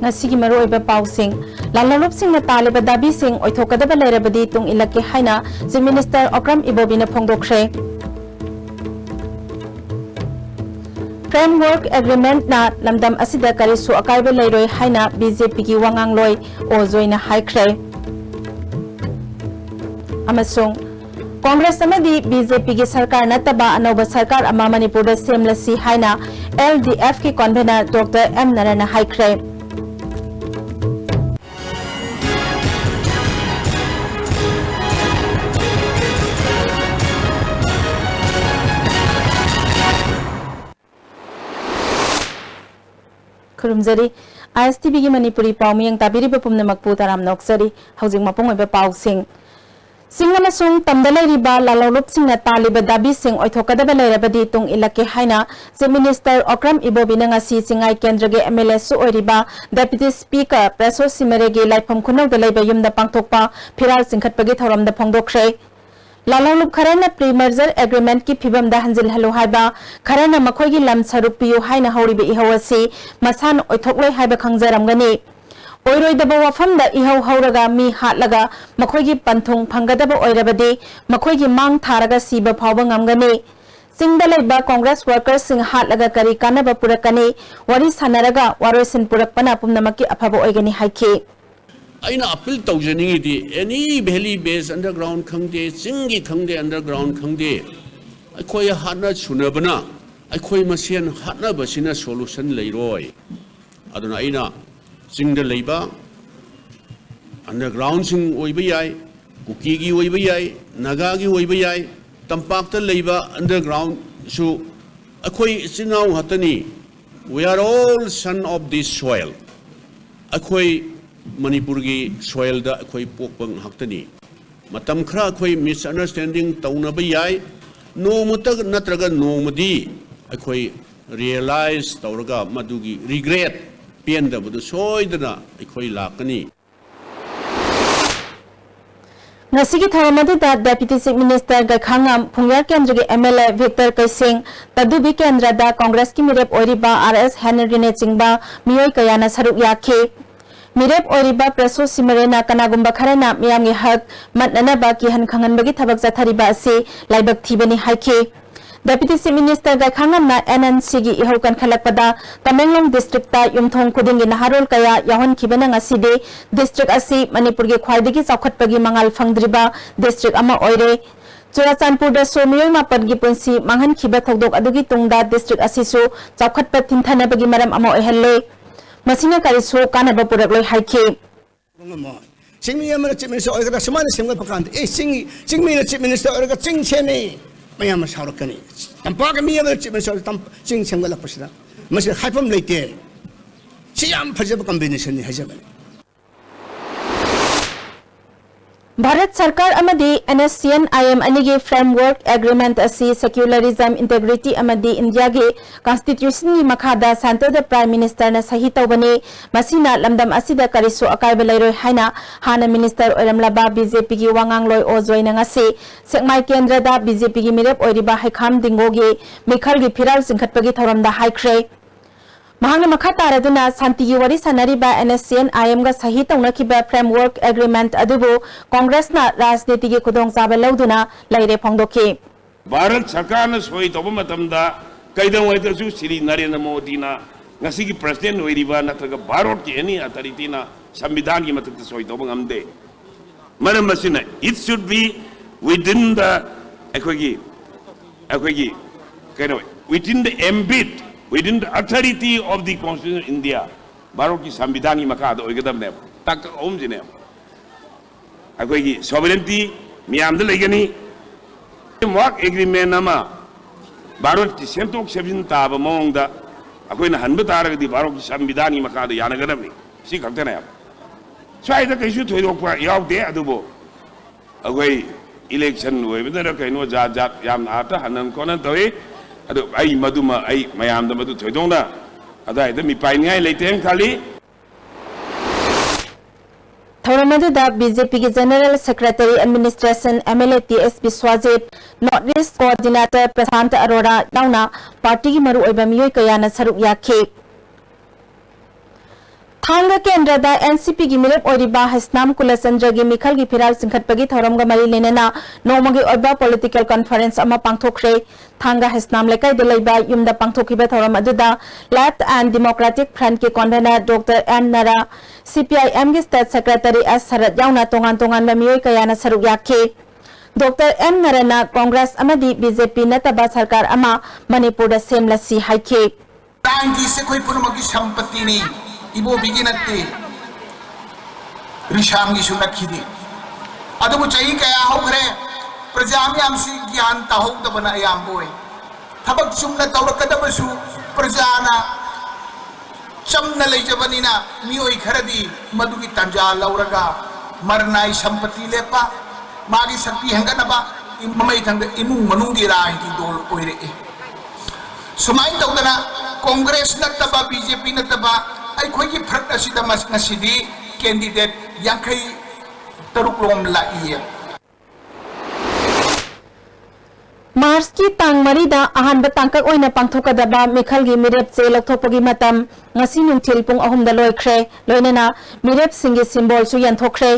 Ngasigi maroiba pausing lalolupsing na taliba dabising oithokadaba lairabadi tung ilake haina Chief Minister Okram Ibobina phongdokre Framework Agreement na lamdam asida karisu akaiba lairoi haina BJP ki wangangloi ozoina haikre amasung Congress amadi BJP ki sarkar nataba anoba sarkar ama Manipur da semlasi haina LDF ki convener Dr. M Narana haikre Kurumzari ISTB ki Manipuri paumi yang tabiri bepumna makpu taram noksari housing mapung oiba pau sing Singamasung tamdalai riba lalolup sing na taliba dabi sing oithokadaba lairabadi tung ilake haina Chief Minister Okram Ibobina ngasi singai kendrage MLA su oiriba Deputy Speaker Preso Simerege laifam khunau da laiba yumda pangthokpa phiral singkhatpagi thoramda phongdokre Lalolup kharana pre-merger agreement ki phibam da hanjil halo haiba kharana makhoi gi lam saruk piyu haina horibe ihawasi masan oithokloi haiba khangjaramgani oiroi daba wafam da ihaw hauraga mi hatlaga makhoi gi panthung phangadaba oirabadi makhoi gi mang tharaga siba phawba ngamgani singda laiba Congress workers sing hatlaga kari kanaba purakani wari sanaraga waroisin purakpana pumnamaki afaba oigani haiki aina appeal tawjani di any valley based underground khangde singi khangde underground khangde akhoi hatna chunabana akhoi masien hatna basina solution leiroi aduna aina singda leiba underground sing oiba yai kuki gi oiba yai naga gi oiba yai tampakta leiba underground su akhoi sinau hatani we are all son of this soil akhoi Manipur ki soil da akhoi pokpang haktani matam khra akhoi misunderstanding taunaba yai no mutag natraga no madi akhoi realize tawraga madugi regret pienda budu soidana akhoi lakani Ngasigi tharamadi da Deputy Chief Minister Gakhangam Phungyar Kendra ke MLA Victor Kaising tadubi kendra da Congress ki mirep oiriba RS Henry ne chingba miyoi kayana saruk yakhe Mirep oiriba Preso Simerena kanagumba kharana miyamgi hak matnana ba ki han khangan bagi thabak jathariba ase laibak thibani haike Deputy Chief Minister Gakhangam na NNC gi ihaukan khalakpada Tamenglong district ta yumthong khudingi naharol kaya yahon khibana ngaside district asi Manipur gi khwaidagi chawkhatpagi mangal phangdriba district ama oire Churachandpur da somiyoi mapan gi punsi manghan khiba thokdok adugi tungda district asi su chawkhatpa thintana bagi maram ama oihelle Masina kariso kanaba purakloi haike Singmi amana Chief Minister oiga samana simgal pakand singmi na Chief Minister oiga sing chene mayam saurakani tampaga mi amana Chief Minister tam sing simgal pasida masi haipam leite siam phajab combination ni hajabani Bharat Sarkar amadi NSCN IM anigi framework agreement asi secularism integrity amadi India ge constitution ni makhada center the prime minister na sahi tawbani masina lamdam asida karisu akaiba lairoi haina hana minister oiramlaba BJP gi wangangloi ojoina ngasi sekmai kendra da BJP gi mirep oiriba haikham dingo gi mikhal gi phiral singkhatpagi thoramda haikre Mahang makata raduna santi gi wari sanariba NSCN IM ga sahi tawnakiba framework agreement adubu Congress na rajniti gi khudong chaba lauduna laire phongdoki Bharat Sarkar na soi toba matamda kaidang waita su Sri Narendra Modi na ngasi gi president oiriba natraga Bharat ki any authority na samvidhan gi matakta soi toba ngamde maram masina it should be within the akogi kind within the ambit within the authority of the Constitution of India, Bharat ki samvidhan ki makada oigadam ne tak om jine akoi ki sovereignty miyam da legani work agreement nama Bharat ki sentok sevin ta ba mong da akoi na hanba taraga di Bharat ki samvidhan ki makada yana gadam ni si khakta na swai da kaisu thoidok pa yaw de adubo akoi election oi bidara kaino jat yam ata hanan konan tawi adu ai maduma ai mayam da madu thoidongda adai da mi pai ngai leiteng khali Thoramadu da BJP ki General Secretary Administration MLA TSP Swajit Northeast Coordinator Prashant Arora yauna party ki maru oiba miyoi kayana saruk yakhe थांगा केंद्रदा एनसीपी की मिरप ओरिबा हसनाम कुलचंद्र की मिखल की फिराल सिंखटपगी थौरमगा मरी लेनेना नोमगी ओइबा political conference अमा पांगथोखरे थांगा हसनाम लेकाई दलैबा युमदा पांगथोखिबा थौरम अदुदा left and democratic front के convener doctor M नरा सीपीआईएम की स्टेट सेक्रेटरी एस शरद यावना तोंगान तोंगान मियोय कयाना सरुक याखे डॉक्टर एम नरना कांग्रेस अमदी बीजेपी नतबा सरकार अमा मणिपुर सेमलसी हाइखे तांगी से कोई पुनमगी संपत्ति नहीं इबो बिगिनते रिशांगी सुनखिदे अदबु चही कया होग्रे प्रजा म्यामसी ज्ञान ताहोगदबना यामबोय थबक चुमना तौरकदबसु प्रजाना चमना लेजबनिना मियोय खरदी मधुगी तंजा लौरगा मरनाई संपत्ति लेपा मागी शक्ति हंगनबा ममई थंग इमुंग मनुंगी राही दोल ओइरे सुमाई तौदना कांग्रेस नतबा बीजेपी नतबा अखोई फरक असिदा मसनसिदी कैंडिडेट यांखई तरुक लोम लाइए मार्च की तांग मरीदा अहानब तांकक ओइना पांगथोकदबा मिखल की मिरेप से लौथोकपगी मतम ngasi नुंथिल पुंग अहुमदा लोइख्रे लोइनेना मिरेप सिंगी सिंबल सु यंथोख्रे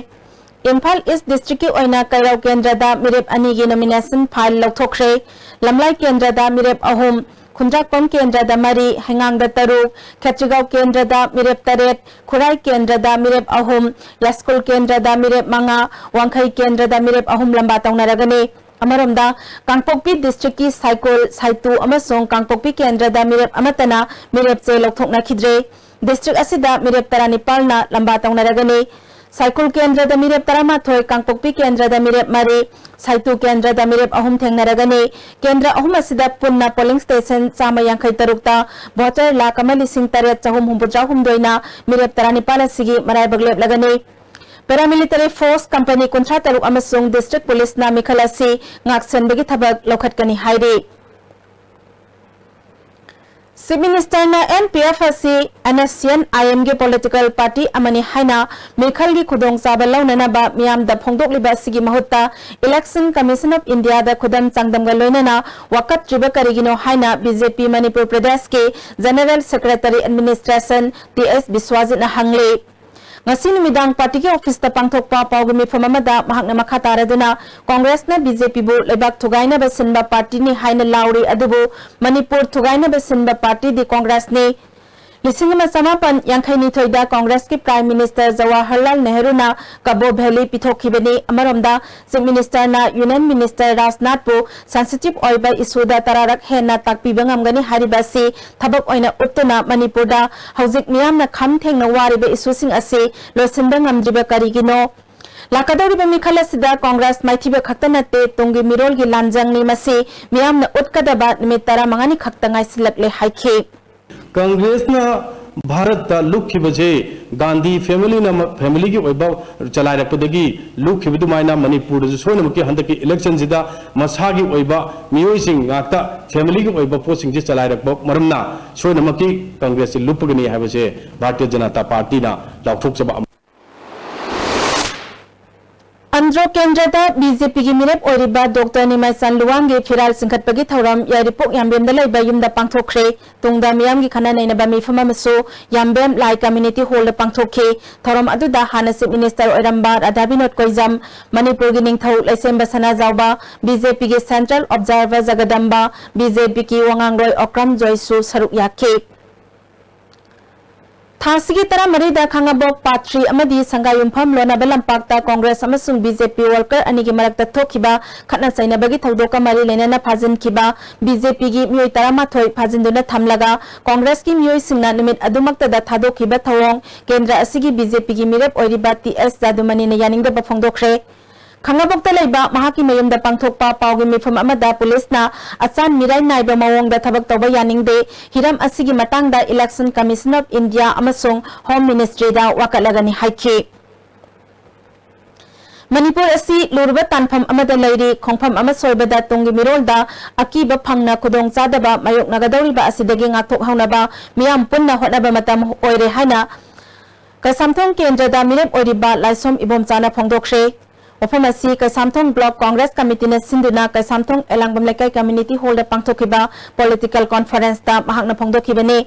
इम्फाल ईस्ट डिस्ट्रिक्ट की ओइना कैराव केंद्रदा मिरेप अनि की नॉमिनेशन फाइल लौथोख्रे लमलाई केंद्रदा मिरेप अहुम खुंद्राकपम केंद्रदा मरी हेंगांगदा तरुक खेत्रिगाव केंद्रदा मिरेप तरेट खुराई केंद्रदा मिरेप अहुम यास्कुल केंद्रदा मिरेप मंगा वांखई केंद्रदा मिरेप अहुम लंबा तौनरगने अमरोमदा कांगपोकपी डिस्ट्रिक्ट की साइकोल साइतु अमसोंग कांगपोकपी केंद्रदा मिरेप अमतना मिरेप से लौथोकनाखिद्रे डिस्ट्रिक्ट असिदा मिरेप तरानिपालना लंबा तौनरगने साइकोल केंद्रदा मिरेप तरामाथोय कांगपोकपी केंद्रदा मिरेप मरी साइतु केंद्रदा मिरेप अहुम थेंगनरगने केंद्र अहुम असिदा पुन्ना पोलिंग स्टेशन चामा यांखई तरुकता वोटर लाख अमलिसिंग तरेट चहुम हुंबुजा हुमदोइना मिरेप तरानिपाल असिगी मरायबग लेपलगने पैरामिलिटरी फोर्स कंपनी कुंथ्रा तरुक अमसुंग डिस्ट्रिक्ट पुलिस ना मिखल असि ngaksenbagi thabak lokhatkani haire Chief Minister na NPF asi NSCN IM ge political party amani haina mikhal gi khudong chaba launana ba miyam da phongdok liba sigi mahutta Election Commission of India da khudam changdam ga loinana wakat triba karigino haina BJP Manipur Pradesh ke General Secretary Administration TS Biswajit na hangle ngasi numidang party ke office ta pangthokpa pawgami famamada mahakna makha taraduna Congress na BJP bu lebak thugaina basinba party ni haina lauri adubu Manipur thugaina basinba party di Congress ni लिसिंगमा समापन यांखैनी थोइदा कांग्रेस की prime minister Jawaharlal Nehru ना कबो भैली पिथोखिबनी अमरमदा chief minister ना union minister Rajnath पु sensitive ओइबा इशूदा तरारक हेना ताकपीबा ngamgani हारिबासी थबक ओइना उत्तना मणिपुरदा हौजिक मियामना खम थेंगना वारिबा इशूसिंग असे लोसिंबा ngamdriba karigino लाकदौरिबा मिखल असिदा Congress माइथिबा खक्ता नते Tungi मिरोल की लांजंगनी मसे मियामना उतकदबा निमित तरा मंगानी खक्ता ngaisilaple हाइखे कांग्रेस ना भारत लुखिबजे गांधी फैमिली की ओइबा चलाइरपदगी लुखिबदुमाइना मणिपुर सोनमकी हंदकी इलेक्शन सिदा मसागी ओइबा मियोइसिंग गाता फैमिली की ओइबा पोसिंग जे चलाइरप मरमना सोनमकी कांग्रेस लुपगनी हाबसे भारतीय जनता पार्टी ना लाउथोकसबा अंध्र केंद्रदा बीजेपी की मिरेप ओरिबा डॉक्टर निमाइसन लुवांगे फिराल सिंखटपगी थौरम यारिपोक यामबेम दलैबा युमदा पांगथोखरे तुंगदा मियाम की खना नैनबा मिफमा मसो यामबेम लाई कम्युनिटी हॉल पांगथोखे थौरम अदुदा हाना चीफ मिनिस्टर ओइरंबा राधा विनोद कोइजम मणिपुर की निंगथौ लैसेंबा सना जावबा बीजेपी की सेंट्रल ऑब्जर्वर जगदंबा बीजेपी की वांगांगरोय ओक्रम जॉयसु सरुक याखे थासिगी तरा मरीदा खांगाबोक पात्री अमदी संगायुमफम लोनाबा लंपाकता कांग्रेस अमसुंग बीजेपी वर्कर अनिगी मरक्ता थोखिबा खतना चाइनाबगी थौदोका मरी लेना फाजिनखिबा बीजेपी की मियोय तरा माथोय फाजिनदुना थमलगा कांग्रेस की मियोय सिंगना निमित अदुमक्तदा थादोखिबा थौरंग केंद्र असिगी बीजेपी की मिरेप ओइरिबा टीएस जादुमनी ने यानिंगदा बफोंगदोखरे खांगाबोक्ता लेबा महाकी मयुमदा पांगथोकपा पावगी मिफम अमदा पुलिसना अचान मिराय नाइबा मवोंगदा थबक तौबा यानिंगदे हिरम असिगी मतंगदा इलेक्शन कमीशन ऑफ इंडिया अमसोंग होम मिनिस्ट्री दा वाकलगनी हाइखे मणिपुर असी लुरबा तानफम अमदा लैरी खोंफम अमा सोयबदा तुंगी मिरोलदा अकीबा फंगना खुदोंग चादबा मायोक नगदौरिबा असिदगी ngathok haunaba मियाम पुन्ना होटनबा मतम ओइरे हाइना कसमथोंग केंद्रदा मिरेप ओइरिबा लाइसोम इबोम चाना फोंगदोखरे वफम असी कैसामथोंग ब्लॉक कांग्रेस कमिटी ने सिंधुना कैसामथोंग एलांगबम लेकाई कम्युनिटी हॉल दा पांगथोखिबा पॉलिटिकल कॉन्फ्रेंस दा महाकना फोंगदोखिबने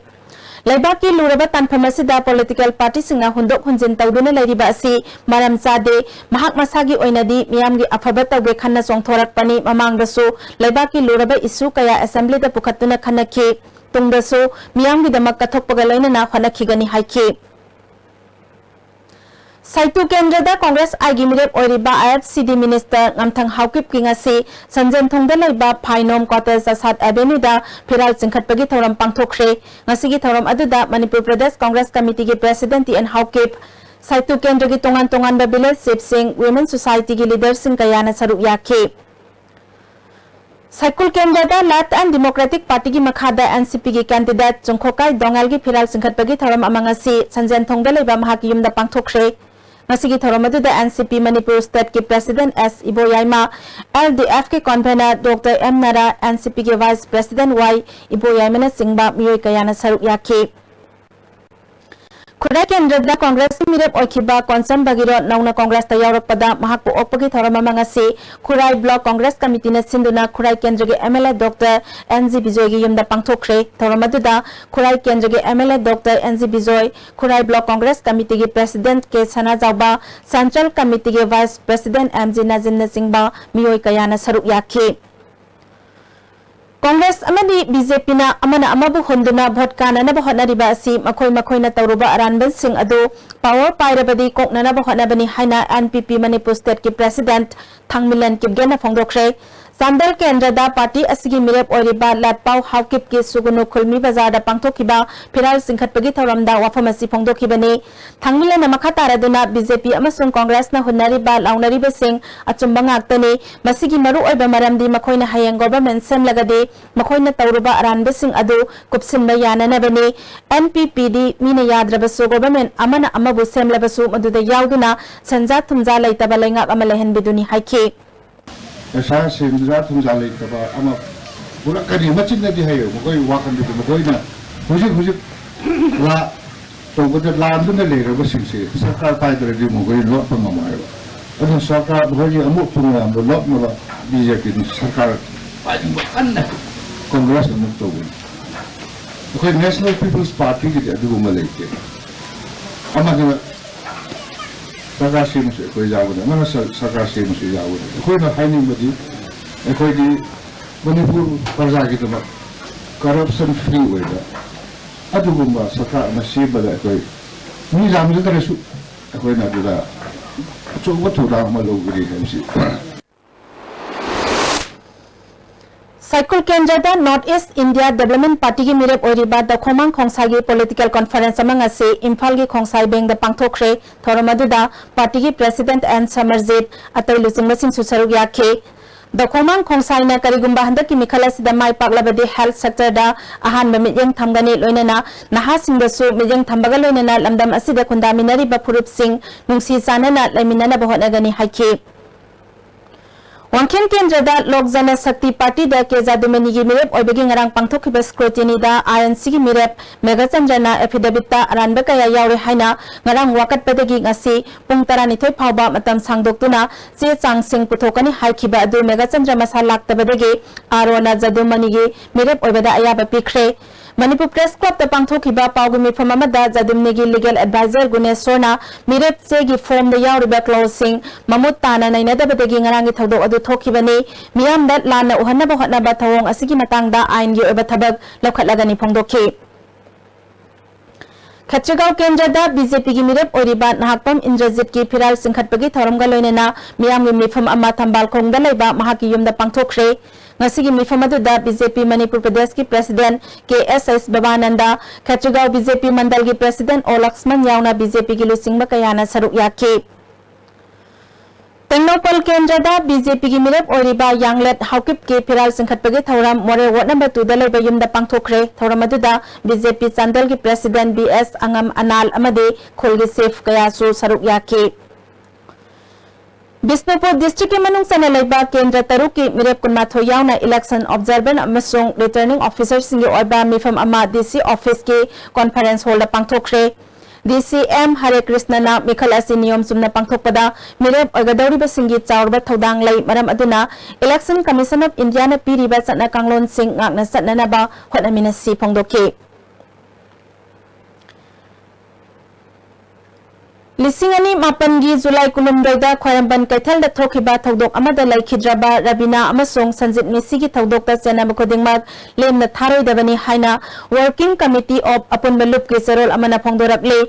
Leibak ki luraba tanfam asida political party singa hundok hunjin tawduna leiriba asi maram chade mahak masagi oinadi miyam gi afaba tawge khanna chongthorakpani mamang dasu leibak ki luraba issue kaya assembly da pukhatuna khanaki tungdasu miyam gi damak kathokpaga loinana khanakhigani haiki Saitu Kendra Congress Agimirep Oriba IFCD Minister Ngamthang Haukip Kingasi Sanjan Thongda Laiba Phainom Quarters Asad Avenue da Phiral Singkhatpagi thoram pangthokre ngasigi thoram aduda Manipur Pradesh Congress Committee gi President and Haukip Saitu Kendra gi tongan ba village Sip Singh Women Society gi leaders sing kayana saruk yakhe Saikul Kendra da Lat and Democratic Party gi makhada NCP gi candidate Chungkhokai Dongal gi Phiral Singkhatpagi thoram amangasi Sanjan Thongda Laiba mahaki yumda pangthokre Nasigi Thoramadu the NCP Manipur State ki President S. Iboyaima, LDF ki convener Dr. M. Nara, NCP ki Vice President Y. Iboyaima na Singba Miyoy Kayana Saruk Yaki. Kurai Kendra da Congress Mirep Okiba Concern Bagiro Nauna Congress ta Yorok pada Mahakpo Okpagi Thorama Mangasi, Kurai Block Congress Committee na Sinduna Kurai Kendra ki MLA Dr. NZ Bijoy ki Yumda Pangthokre, Thoramadu da Kurai Kendra ki MLA Dr. NZ Bijoy, Kurai Block Congress Committee ki President K. Sana Jauba, Central Committee ki Vice President MZ Nazin Singba Miyoy Kayana Saruk Yaki. Congress amadi BJP na amana amabu honduna vote kana na bahona riba asi makhoi na tawruba aranban sing adu power pairabadi kokna na bahona bani haina NPP Manipur State ki President Thangmilan Kipgena phongdokre Sandal Kendra da party asigi mirep oriba latpau haukip ki sugunu khulmi bazar da pangthokiba Phiral Singkhatpagi thoramda wafamasi phongdokibani Thangmilan na makataraduna BJP amasung Congress na hunariba launariba sing achumba ngaktani masigi maru oiba maramdi makhoina hayang government semlagadi makhoina tawruba aranba sing adu kupsinba yananabani NPPD mina yadrabasu government amana amabu semlabasu maduda yauduna sanja thumja laitaba laingak amalehen biduni haiki Saya sendiri tumjali kaba ama bukan kani macam ni dia yo, mungkin wakan itu mungkin na, hujur la, tunggu tu la tu ni leh, bersih sih, sarkar pai terjadi mungkin lot pengamai, ada sarkar mungkin amuk pengamai, lot mula BJP ni sarkar pai bukan na, Kongres amuk tu, mungkin National People's Party kita ada Malaysia, ama kita sarkar sih mesti kau jawab, mana sarkar sih mesti jawab. Kau nak hanya bagi, kau di Manipur perja kita mak corruption free weda. Aduh gumba sarkar masih bela kau. Ni zaman itu terus kau nak juga cuba tu dah malu beri mesti. Saikul Kendra da North East India Development Party ki mirep oriba da khomang khongsai gi political conference amanga se Imphal gi khongsai beng da pangthokre thoramadu da party ki president and Samarjit atai lusing masing susarug yakhe da khomang khongsai na karigumba handa ki mikhala sida mai paklabadi health sector da ahan ba mijeng thamgani loinana naha singda su mijeng thambaga loinana lamdam asida khundaminari ba phurup sing nungsi sanana laiminana ba honagani haikhe Wangkhen Kendra da Lok Jana Shakti Party da ke Jadumani gi mirep oibagi ngarang pangthokhiba scrutiny da INC gi mirep Megachandrana affidavit ta aranba kaya yaure haina ngarang wakat padagi ngasi pung 12 phawba matam sangdoktuna che changsing puthokani haikhiba adu Megachandra masa laktabadagi Arona Jadumani gi mirep oibada ayaba pikre Manipur Press Club ta pangthokhiba pawgumi famamada Jadumnigi legal advisor Guneshwarna mirep chegi form da yauriba closing mamut tana nainadabadagi ngarangi thodok adu thokibani miyam da lana uhanaba hotnaba thawong asigi matangda ain gi oiba thabak lokhatlagani phongdokhi Khatragaon Kendra da BJP gi mirep oriba nahakpam Indrajit ki Phiral Singkhatpagi thoramga loinena miyam gi mifam ama thambal khongda leiba mahaki yumda pangthokre Ngasigi mifamadu da BJP Manipur Pradesh ki President KSS Babananda Khatragaon BJP Mandal ki President O Laxman yauna BJP ki lusingba kayana saruk yakhe Tengnopal Kendra da BJP ki mirep oriba Yanglet Haukip ki Phiral Singkhatpagi thoram more ward number 2 da leiba yumda pangthokre thoramadu da BJP Chandal ki President BS Angam Anal amade Kholgi Safe kayasu saruk yakhe Bisnupur District ki manung sana leiba Kendra Taruki mirep kunmatho yauna election observer amasung returning officer singi oiba mifam ama DC office ki conference hall da pangthokre DCM Hare Krishna na Mikhal asi niyom sumna pangthokpada mirep oigadori ba singi chawrba thodang lei maram aduna Election Commission of India na piriba chatna kanglon sing ngakna satna na ba hotnamina si phongdokhi लिसिंगनी मापनगी जुलाई कुलुमदोइदा ख्वारंबन कैथल दा थोखिबा थौदोक अमदा लैखिद्रबा रबिना अमसोंग संजित मिसिगी थौदोक ता चेनाब खुदिंगमक लेमना थारोइदबनी हाइना working committee of अपुन बलुप के सेरोल अमना फोंदोरकले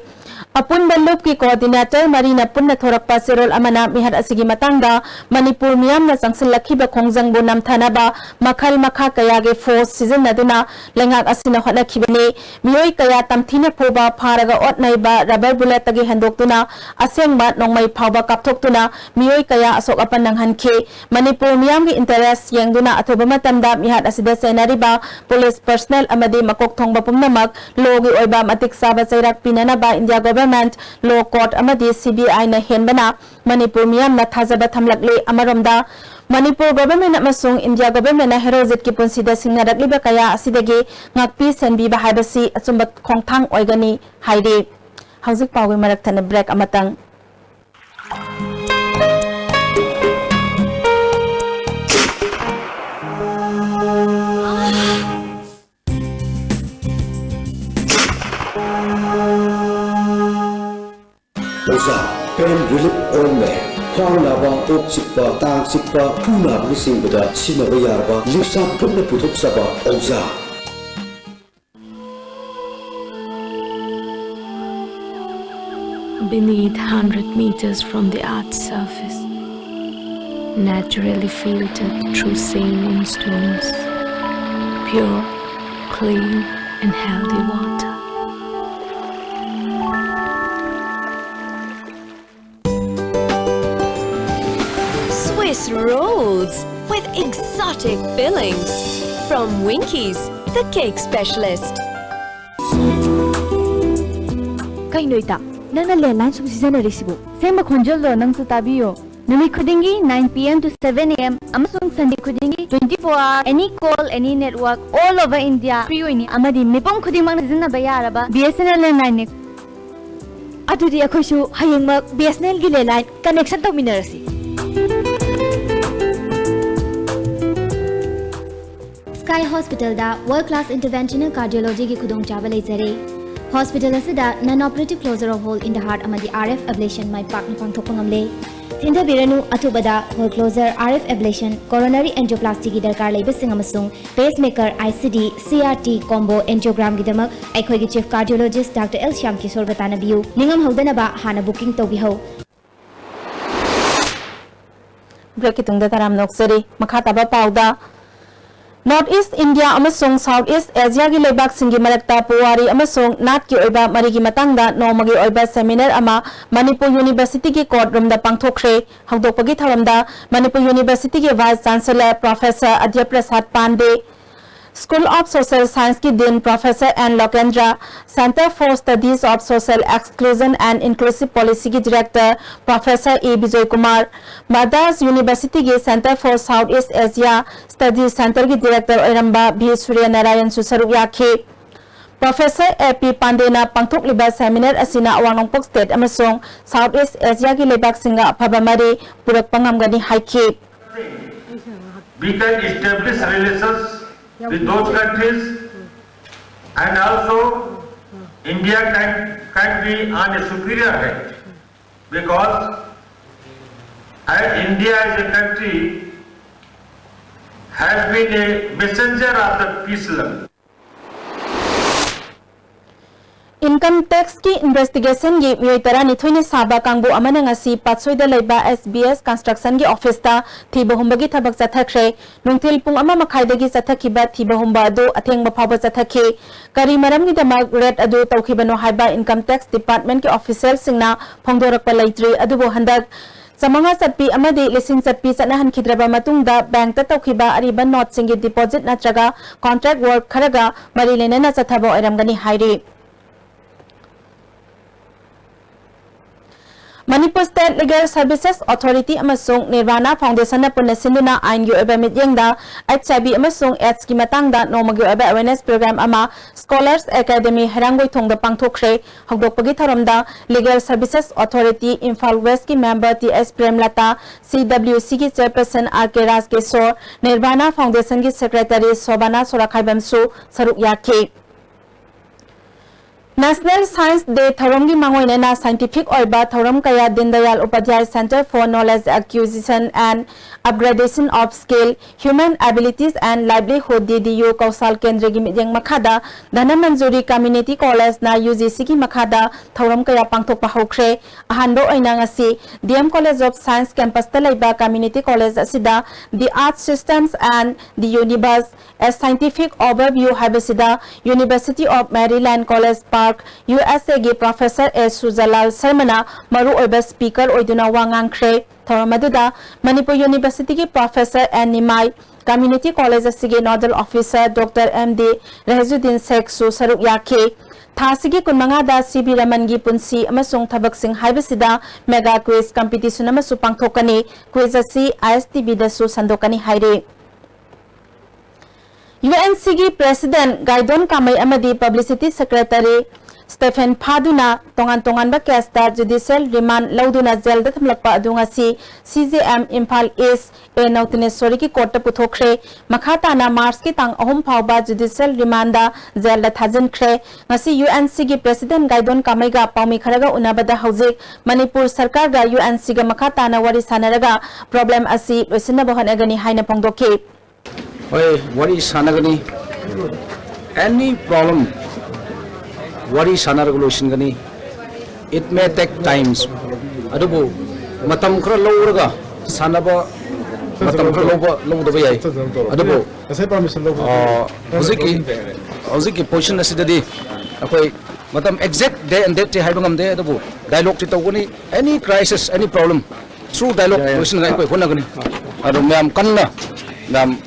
अपुन बलुप की कोऑर्डिनेटर मरीना पुन्ना थोरकपा सेरोल अमना मिहर असिगी मतंगदा मणिपुर मियामना संगसलखिबा खोंगजंगबु नमथानाबा मखल मखा कयागे फोर्स सिजनदुना लेंगाक असिना होटनाखिबने मियोय कया तमथिना फोबा फारगा ओटनैबा रबर बुलेट तगे हंदोक्तुना असेंगबा नोंमै फावबा कापथोक्तुना मियोय कया असोक अपन नंगहनखे मणिपुर मियामगी इंटरेस्ट येंगदुना अथोबा मतमदा मिहाद असिदा सेनारिबा पुलिस पर्सनल अमदी मकोक थोंगबा पुमनमक लोगी ओइबा मतिक साबा चैराक पिनानाबा इंडिया गवर्नमेंट लॉ कोर्ट अमदी सीबीआई ना हेनबना मणिपुर मियामना थाजबा थमलकले अमरोमदा मणिपुर गवर्नमेंट अमसुंग इंडिया गवर्नमेंट ना हेरोजित की पुंसीदा सिंगनारकलिबा कया असिदगे ngakpi senbiba haibasi achumba khongthang oigani haire hauzik pawe maraktana break amatang Oza Pain Relief Ointment Khwang naba, ok chikpa, tang chikpa, pu naba ni singbada sinaba yarba, lipsa putna puthok saba Oza. Beneath 100 meters from the Earth's surface, naturally filtered through saline stones, pure, clean and healthy water. Swiss rolls with exotic fillings from Winkies, the cake specialist. Kainoita, nang landline sum season resibo. Same khonjol lo nang tutabiyo. Numi khudingi 9 p.m. to 7 a.m. Amasung Sunday khudingi 24 hours, any call, any network, all over India. Free oini amadi mipong khuding mang zina bayaraba. BSNL landline ne. Adudi akhoshu hayeng mak BSNL gi landline connection to minerasi. Sky Hospital da world class interventional cardiology ki khudong chaba leizare. Hospital asida non-operative closure of hole in the heart amadi RF ablation mai pakna pangthokpangamle. Thinda biranu atubada hole closure RF ablation coronary angioplasty ki darkar leiba singamasung pacemaker ICD CRT combo angiogram gi damak aikhoi gi chief cardiologist Dr. L Shyam Kishore batana biu ningam haudanaba hana booking tobi hau. Break itungda taram noksari makhataba pauda North East India amasung South East Asia gi leibak singi marakta puwari amasung nat ki oiba marigi matangda nomagi oiba seminar ama Manipur University ki court room da pangthokre hawdokpagi tharamda Manipur University ki vice chancellor Professor Adya Prasad Pandey School of Social Science की Dean Professor N. Lokendra, Center for Studies of Social Exclusion and Inclusive Policy की Director Professor A. Bijoy Kumar, Madras University की Center for Southeast Asia Studies Center की Director Eramba B. Surya Narayan Susaru याखे Professor A. P. Pandey na pangthok liba seminar asina Awangnompok State amasong Southeast Asia की लेबाक सिंगा अफाबमरी पुरक पंgamgani हाइके. We can establish relations with those countries, and also India can be on a superior head, because India as a country has been a messenger of the peace love. Income tax की investigation की मियोतरा निथुने साबा कांगबो अमना ngasi patsoida leiba SBS construction की office ta thiba humbagi thabak chathakre nungthil pung ama makhaidagi chathakiba thiba humba adu athengba phawba chathaki kari maram gi damak red adu tawkhibano haiba income tax department की official singna phongdorakpa leitri adubo handak Samanga satpi amadi lising satpi sanahan khidraba matungda bank ta tawkhiba ariba not singi deposit natraga contract work kharaga mari lenana chathabo eramgani hairi Manipur State Legal Services Authority amasung Nirvana Foundation na punna sinuna ain gi oiba mityengda HIV amasung AIDS ki matangda nomagi oiba awareness program ama Scholars Academy herangoi thongda pangthokre hawdokpagi tharamda Legal Services Authority Imphal West ki member TS Premlata CWC ki chairperson RK Raj Kishore Nirvana Foundation ki secretary Sobana Sorakhaibamsu saruk yakhe National Science Day Thorom gi mangoina na scientific oiba thorom kaya Dindayal Upadhyay Center for Knowledge Acquisition and Upgradation of Skill, Human Abilities and Livelihood DDU Kausal Kendra gi midyang makhada Dhana Manjuri Community College na UGC gi makhada thorom kaya pangthok pa hokre ahanbo oina ngasi DM College of Science campus ta laiba Community College asida the Art Systems and the Universe a Scientific Overview habasida University of Maryland College Park USA gi Professor S. Sujalal Sarmana maru oiba speaker oiduna wangang kre Thoramaduda Manipur University gi Professor N. Nimai Community College asigi Nodal Officer Dr. M.D. Rehazuddin Sheikh Su Saruk Yake Thasigi kunmangada CB Raman gi punsi amasung thabak sing haibasida mega quiz competition amasu pangthokani quiz asi ISTB da su sandokani haire UNC gi President Gaidon Kamai amadi Publicity Secretary Stephen Paduna tongan ba casta judicial remand lauduna jail da thamlakpa adunga si CJM Imphal East e Nautinesori ki court puthokre makhata na Mars ki tang ahum phawba judicial remand da jail da thajin khre ngasi UNC gi President Gaidon Kamai ga paumi kharaga unabada haujik Manipur sarkar ga UNC ga makhata na wari sanaraga problem asi loisina bohanagani haina pongdoke Oi, what is Sanagani? Any problem, what is Sanagolution Gani? It may take times. Adubu, Matam Krologa, Sanaba, Matam Kroloba, Lodaway, Adubu, Oziki, Potion Acidity, okay, Matam exact day and date having there, Adubu, dialogue to Tawani, any crisis, any problem, through dialogue, listen like Honagani, Adumam Kanna, Nam.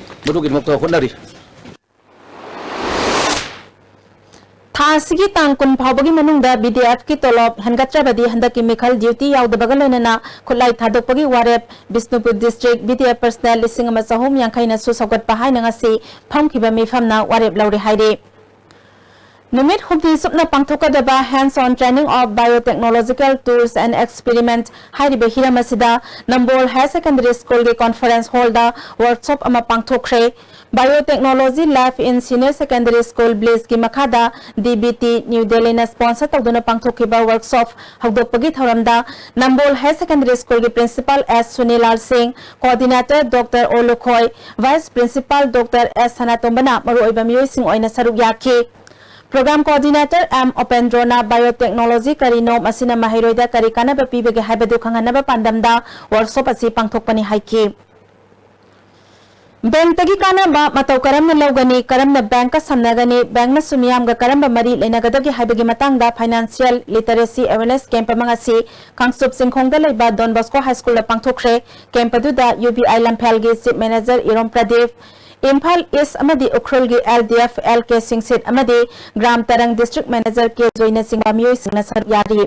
Thasigi tangkun phawbagi manungda BDF ki tolop hangatrabadi handaki mikhal duty yaudabagalenana khulai thadokpagi warep Bisnupur district BDF personnel lising amasahum yangkhaina su sogat pahay nangasi phamkiba mifamna warep lauri haire Numit Hubdi Supna Pangthokadaba hands-on training of biotechnological tools and experiment Hairibe Hiramasida Nambol High Secondary School ge conference hall da workshop ama pangthokre Biotechnology Lab in Senior Secondary School Bliss ki makhada DBT New Delhi na sponsor tawduna pangthokiba workshop hagdokpagi thoramda Nambol High Secondary School ge principal S Sunilal Singh coordinator Dr. Olukhoy vice principal Dr. S Sanatombana maru oiba miyoi sing oina saruk yakhe Program Coordinator M. Opendrona Biotechnology Karino Masina Mahiroida Karikana Bapibege Habadu Kanganaba Pandamda workshop asi pangthokpani haike Bank tagi kana ba matau karam na lawgani karam na bank ka samnagani bank na sumiyam ga karam ba mari lenagadagi habegi matangda financial literacy awareness camp mangasi Kangsup Singkhongda laiba Don Bosco High School la pangthokre camp aduda UBI Lamphel gi Chief Manager Irom Pradeep Imphal East amadi Ukhrul gi LDF LK Singsit amadi Gram Tarang District Manager K Joina Singh Bamiyoi Singna sar yari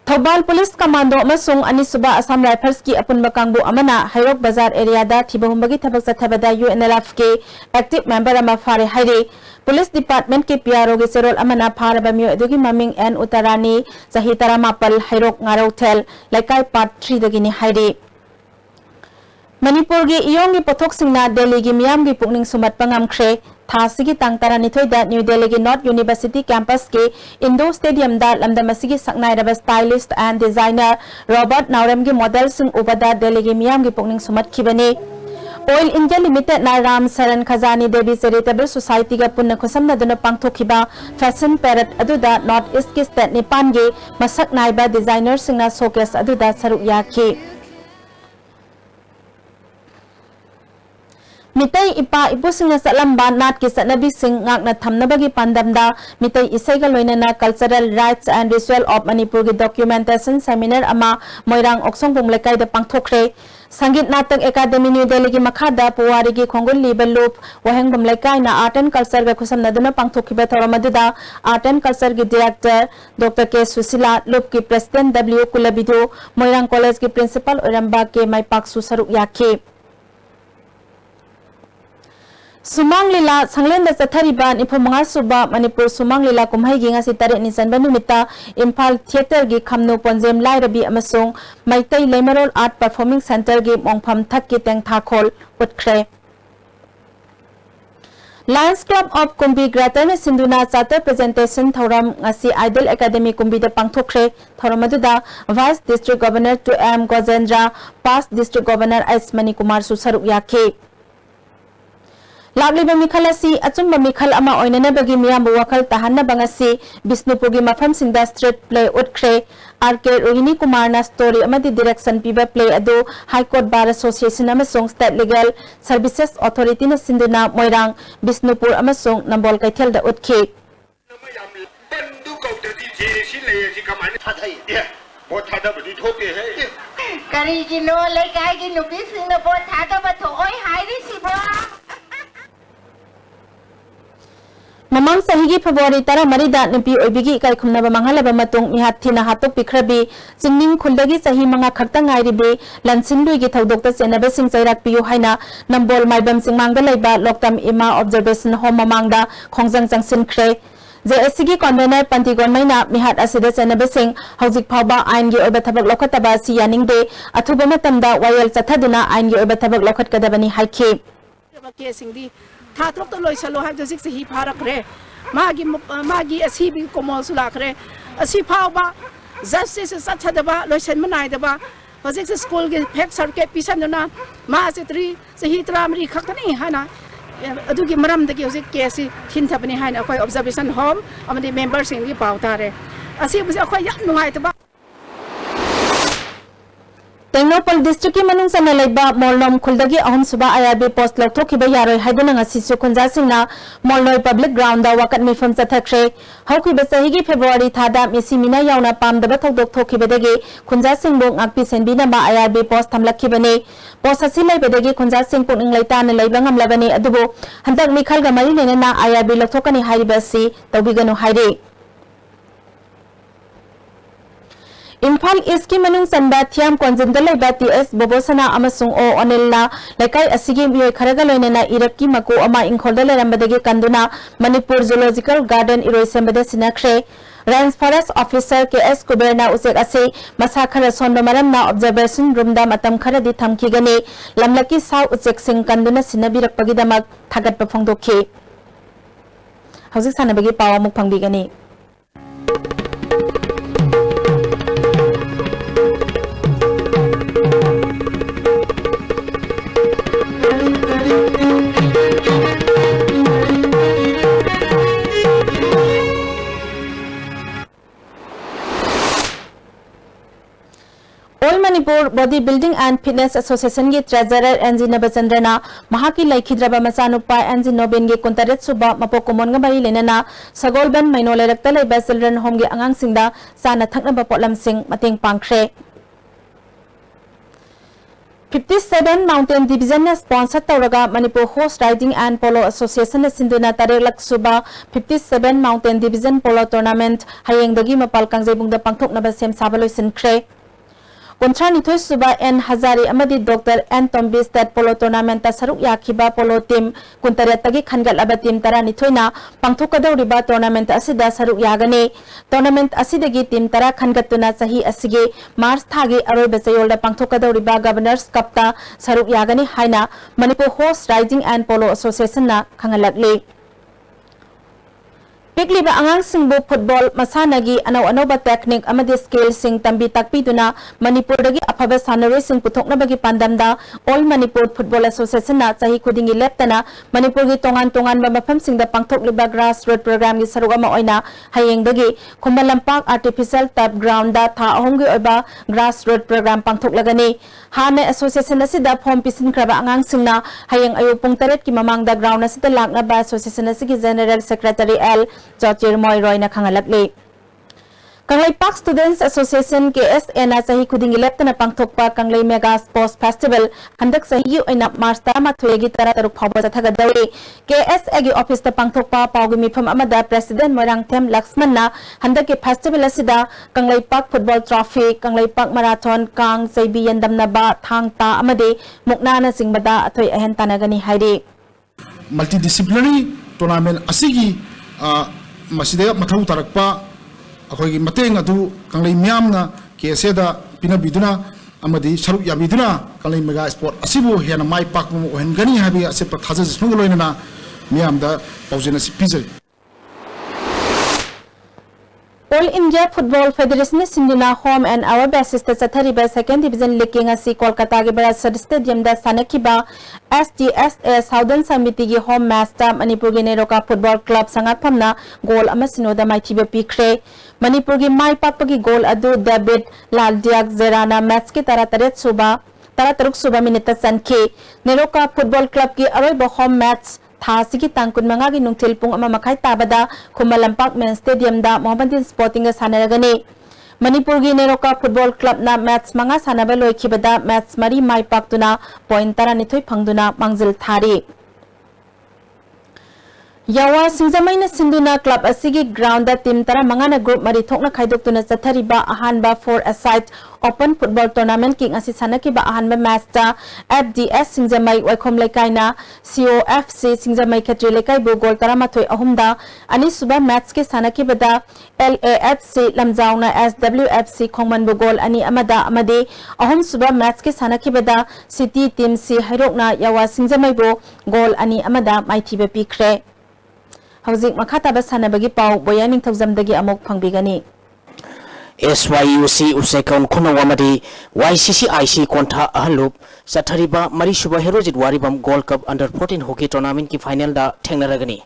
Thobal Police Commando amasung Anisuba Assam Rifles ki apunba kangbu amana Hairok Bazar area da thibahumbagi thabak sathabada UNLF ke active member ama fare haire Police Department ke PRO gi serol amana pharaba miyo adugi maming N Utarani sahi taramapal Hairok Ngarauthel laikai part 3 dagini haire Manipur gi iyong gi pothok singna Delhi gi miyam gi pukning sumat pangam khre Thasigi tangtara nithoi da New Delhi gi North University campus ke Indo Stadium da lamdamasigi saknai raba stylist and designer Robert Nauram gi model sing ubada Delhi gi miyam gi pukning sumat khibani Oil India Limited na Ram Saran Khazani Devi Charitable Society ga punna khosamna duna pangthokhiba fashion parade aduda North East ki state Nipan gi masak naiba designer singna showcase aduda saruk yakhi Mitai ipa ipu singna salamba nat ki sanabi sing ngakna thamnabagi pandamda mitai isaiga loinana cultural rights and ritual of Manipur gi documentation seminar ama moirang oksong bumlekai da pangthokre Sangit Natak Academy New Delhi gi makhada puwari gi khongul liba loop waheng bumlekai na art and culture ga khusam naduna pangthokhiba thoramaduda art and culture gi director Dr. K Susila loop ki president W Kulabidu moirang college gi principal oramba ke maipak su saruk yakhe Sumang Lila Sanglen da Sathariban Ipumanga Suba Manipur Sumang Lila Kumhai gi ngasi tare ni Janba numita Imphal Theater gi Khamnu Ponjem Lairabi amasung Maitai Lemarol Art Performing Center gi Mongpham Thak ki Teng Thakol Utkre Lions Club of Kumbi Greater Sinduna Charter Presentation Thoram Ngasi Idol Academy Kumbi the Pangthokre Thoramaduda Vice District Governor to M Gojendra Past District Governor S Manikumar Susaruk Yake Lagliba Mikhalasi Achumba Mikhal Ama Oinanabagi Miyambu Wakal Tahana Bangasi Bisnupugi Mafam Sinda Street Play Utkre RK Rohini Kumarna Story Amadi Direction Piba Play Ado High Court Bar Association Amasong State Legal Services Authority na Sinduna Moirang Bisnupur Amasong Nambol Kaithel da Utke Karigino Lekagi Nubis in the boat Hadabato Oi Heidi Sibra Mamang sahigi February tara marida nupi oibigi kai khumna ba manghala ba matung mihat thina hatok pikhrabi jingning khundagi sahi manga khakta ngairibe lansindui gi thodok ta senaba sing chairak piyu haina nambol maibam singmangda leiba loktam ima observation home mamangda khongjang jangsin khre JSC convener Pantigon Maina mihat asida senaba sing hojik phawba ain gi oiba thabak lokhataba si yaningde athuba matamda wayal chathaduna ain gi oiba thabak lokhat kadabani haikhe Tatrok to loy salo have the 6 he parakre magi asibi komol sulakre asipa ba justice sathadaba loy senmanai daba project school ge phek sarke pisanuna ma setri sahi tramri khaktani hana adugi maram dagi ose case thin thapani hana akoi observation home amadi members in gi pautare asibu akoi yam nungai daba Tengnopal District ki manung sa nalayba Molnom Kuldagi ahum suba IRB post lagthoki ba yaroy haidana nga sisu kunja singna Molnoy Public Ground da wakat mifam chathakre hauki ba sahigi February thada misi mina yauna pamdaba thodok thoki bedagi kunja singbo ngakpi senbina ba IRB post thamlakhi bane post asilai bedagi kunja sing puning laita na layba ngamlabani adubo handak mikhal ga mari lena na IRB lagthokani hairiba si tawbiganu hairi Imphal East ki manung sanba thiam konjinda leiba TS Bobosana amasung O Onelna laikai asigi miyoi kharaga loinena iraki mako ama ingkholda lerambadagi kanduna Manipur Zoological Garden iroi sembada sinakre Range Forest Officer KS Kuberna usek ase masa khara sonba maramna observation room da matam khara di thamkigani lamlaki saw usek sing kanduna sinabirakpagi damak thagatpa phongdokhi hauzik sanabagi pawa muk phangbigani All Manipur Body Building and Fitness Association ki Treasurer NG Nabachandrana mahaki laikhidraba machanupa NG Nobin gi kuntaret suba mapokomon nga bari lenana Sagolban Mainolerakta leiba Children Home gi angang singda sana thaknaba potlam sing mating pangkhre 57 Mountain Division na sponsor tawraga Manipur Horse Riding and Polo Association na sinduna tarelak suba 57 Mountain Division Polo Tournament hayengdagi mapal kangjebungda pangthoknaba sem sabaloy sinkre Kontrani Thoy Suba N Hazari Amadi Dr. N Tombi State Polo Tournament ta saruk yakiba polo team kuntaretagi khangal aba team tarani thoina pangthokadawriba tournament asida saruk yagani tournament asidagi team tara khangatuna sahi asige March thagi aroiba chayolda pangthokadawriba Governors Cup ta saruk yagani haina Manipur Horse Riding and Polo Association na khangalakli Pikliba angang singbo football masanagi anaw-anawba technique amadi skill sing tambi takpiduna Manipur dagi afaba sanare sing puthoknabagi pandamda All Manipur Football Association na sahi khudingi leptana Manipur gi tongan-tongan ba mafam singda pangthokliba grassroots program gi saruk ama oina hayengdagi Khumbalampak Artificial Turf Ground da tha ahom gi oiba grassroots program pangthoklagani hane association asida form pisin kraba angang singna hayeng ayu pung 8 ki mamangda ground asida lakna ba association asigi General Secretary L George Moy Roy na khangalakli Kanglai Park Students Association KSN na sahi khudingi leptana pangthokpa Kanglai Mega Sports Festival handak sahi oina March ta mathoyagi tara taruk phawba jathagadawi KSA gi office ta pangthokpa pawgi mifam amada President Moirang Them Laxman na handak ki festival asida Kanglai Park Football Trophy Kanglai Park Marathon Kang Saibi yandamna ba thangta amade mukna na singbada athoi ahen tanagani hairi Multidisciplinary tournament asigi masida mathau tarakpa akhoi mateng adu kanglai myamna keseda pinabiduna amadi saruk yabiduna kanglai mega sport asibu hena mai pak mo hen gani habi ase pathaja jismung loinana मियामदा पाउजेन असि पिजरी All India Football Federation Sinduna Home and Our Basis Sathariba Second Division League asi Kolkata ge Barasat Stadium da sanakiba SDSS Southern Samiti gi home match ta Manipur gi Neroka Football Club sangak phamna goal ama sinoda mai thiba pikre Manipur gi mai pakpa gi goal adu David Laldiak Zerana match ki tarataret suba tarataruk suba minute sanke Neroka Football Club gi aroiba home match Thasiki tangkun mangagi nungtil pung ama makai tabada Kumalampak Main Stadium da Mohammadin Sporting sanaragani Manipur gi Neroka Football Club na match manga sanaba loikibada match mari mai paktuna point tara nithoi phangduna mangjil thari Yawa Singzamaina Sinduna Club asigi ground da team tara mangana group mari thokna khaidok tuna sathariba ahanba 4-a-side Open Football Tournament king asi sanakiba ahanba match ta FDS Singzamai Waikhom Lekaina COFC Singzamai Khatri Lekai bu gol tara mathoi ahumda ani suba match ke sanakibada LAFC Lamjauna SWFC Khongman bu gol ani amada amade ahum suba match ke sanakibada City team si hairokna Yawa Singzamai bu gol ani amada maithiba pikre Hauzik makhataba sanabagi pau boyaning thawjamdagi amok phangbigani SYUC Usekon Kunawamadi YCCIC Konta Ahalup Sathariba Marisuba Herojit Waribam Gold Cup Under 14 Hockey Tournament ki final da Thengnaragani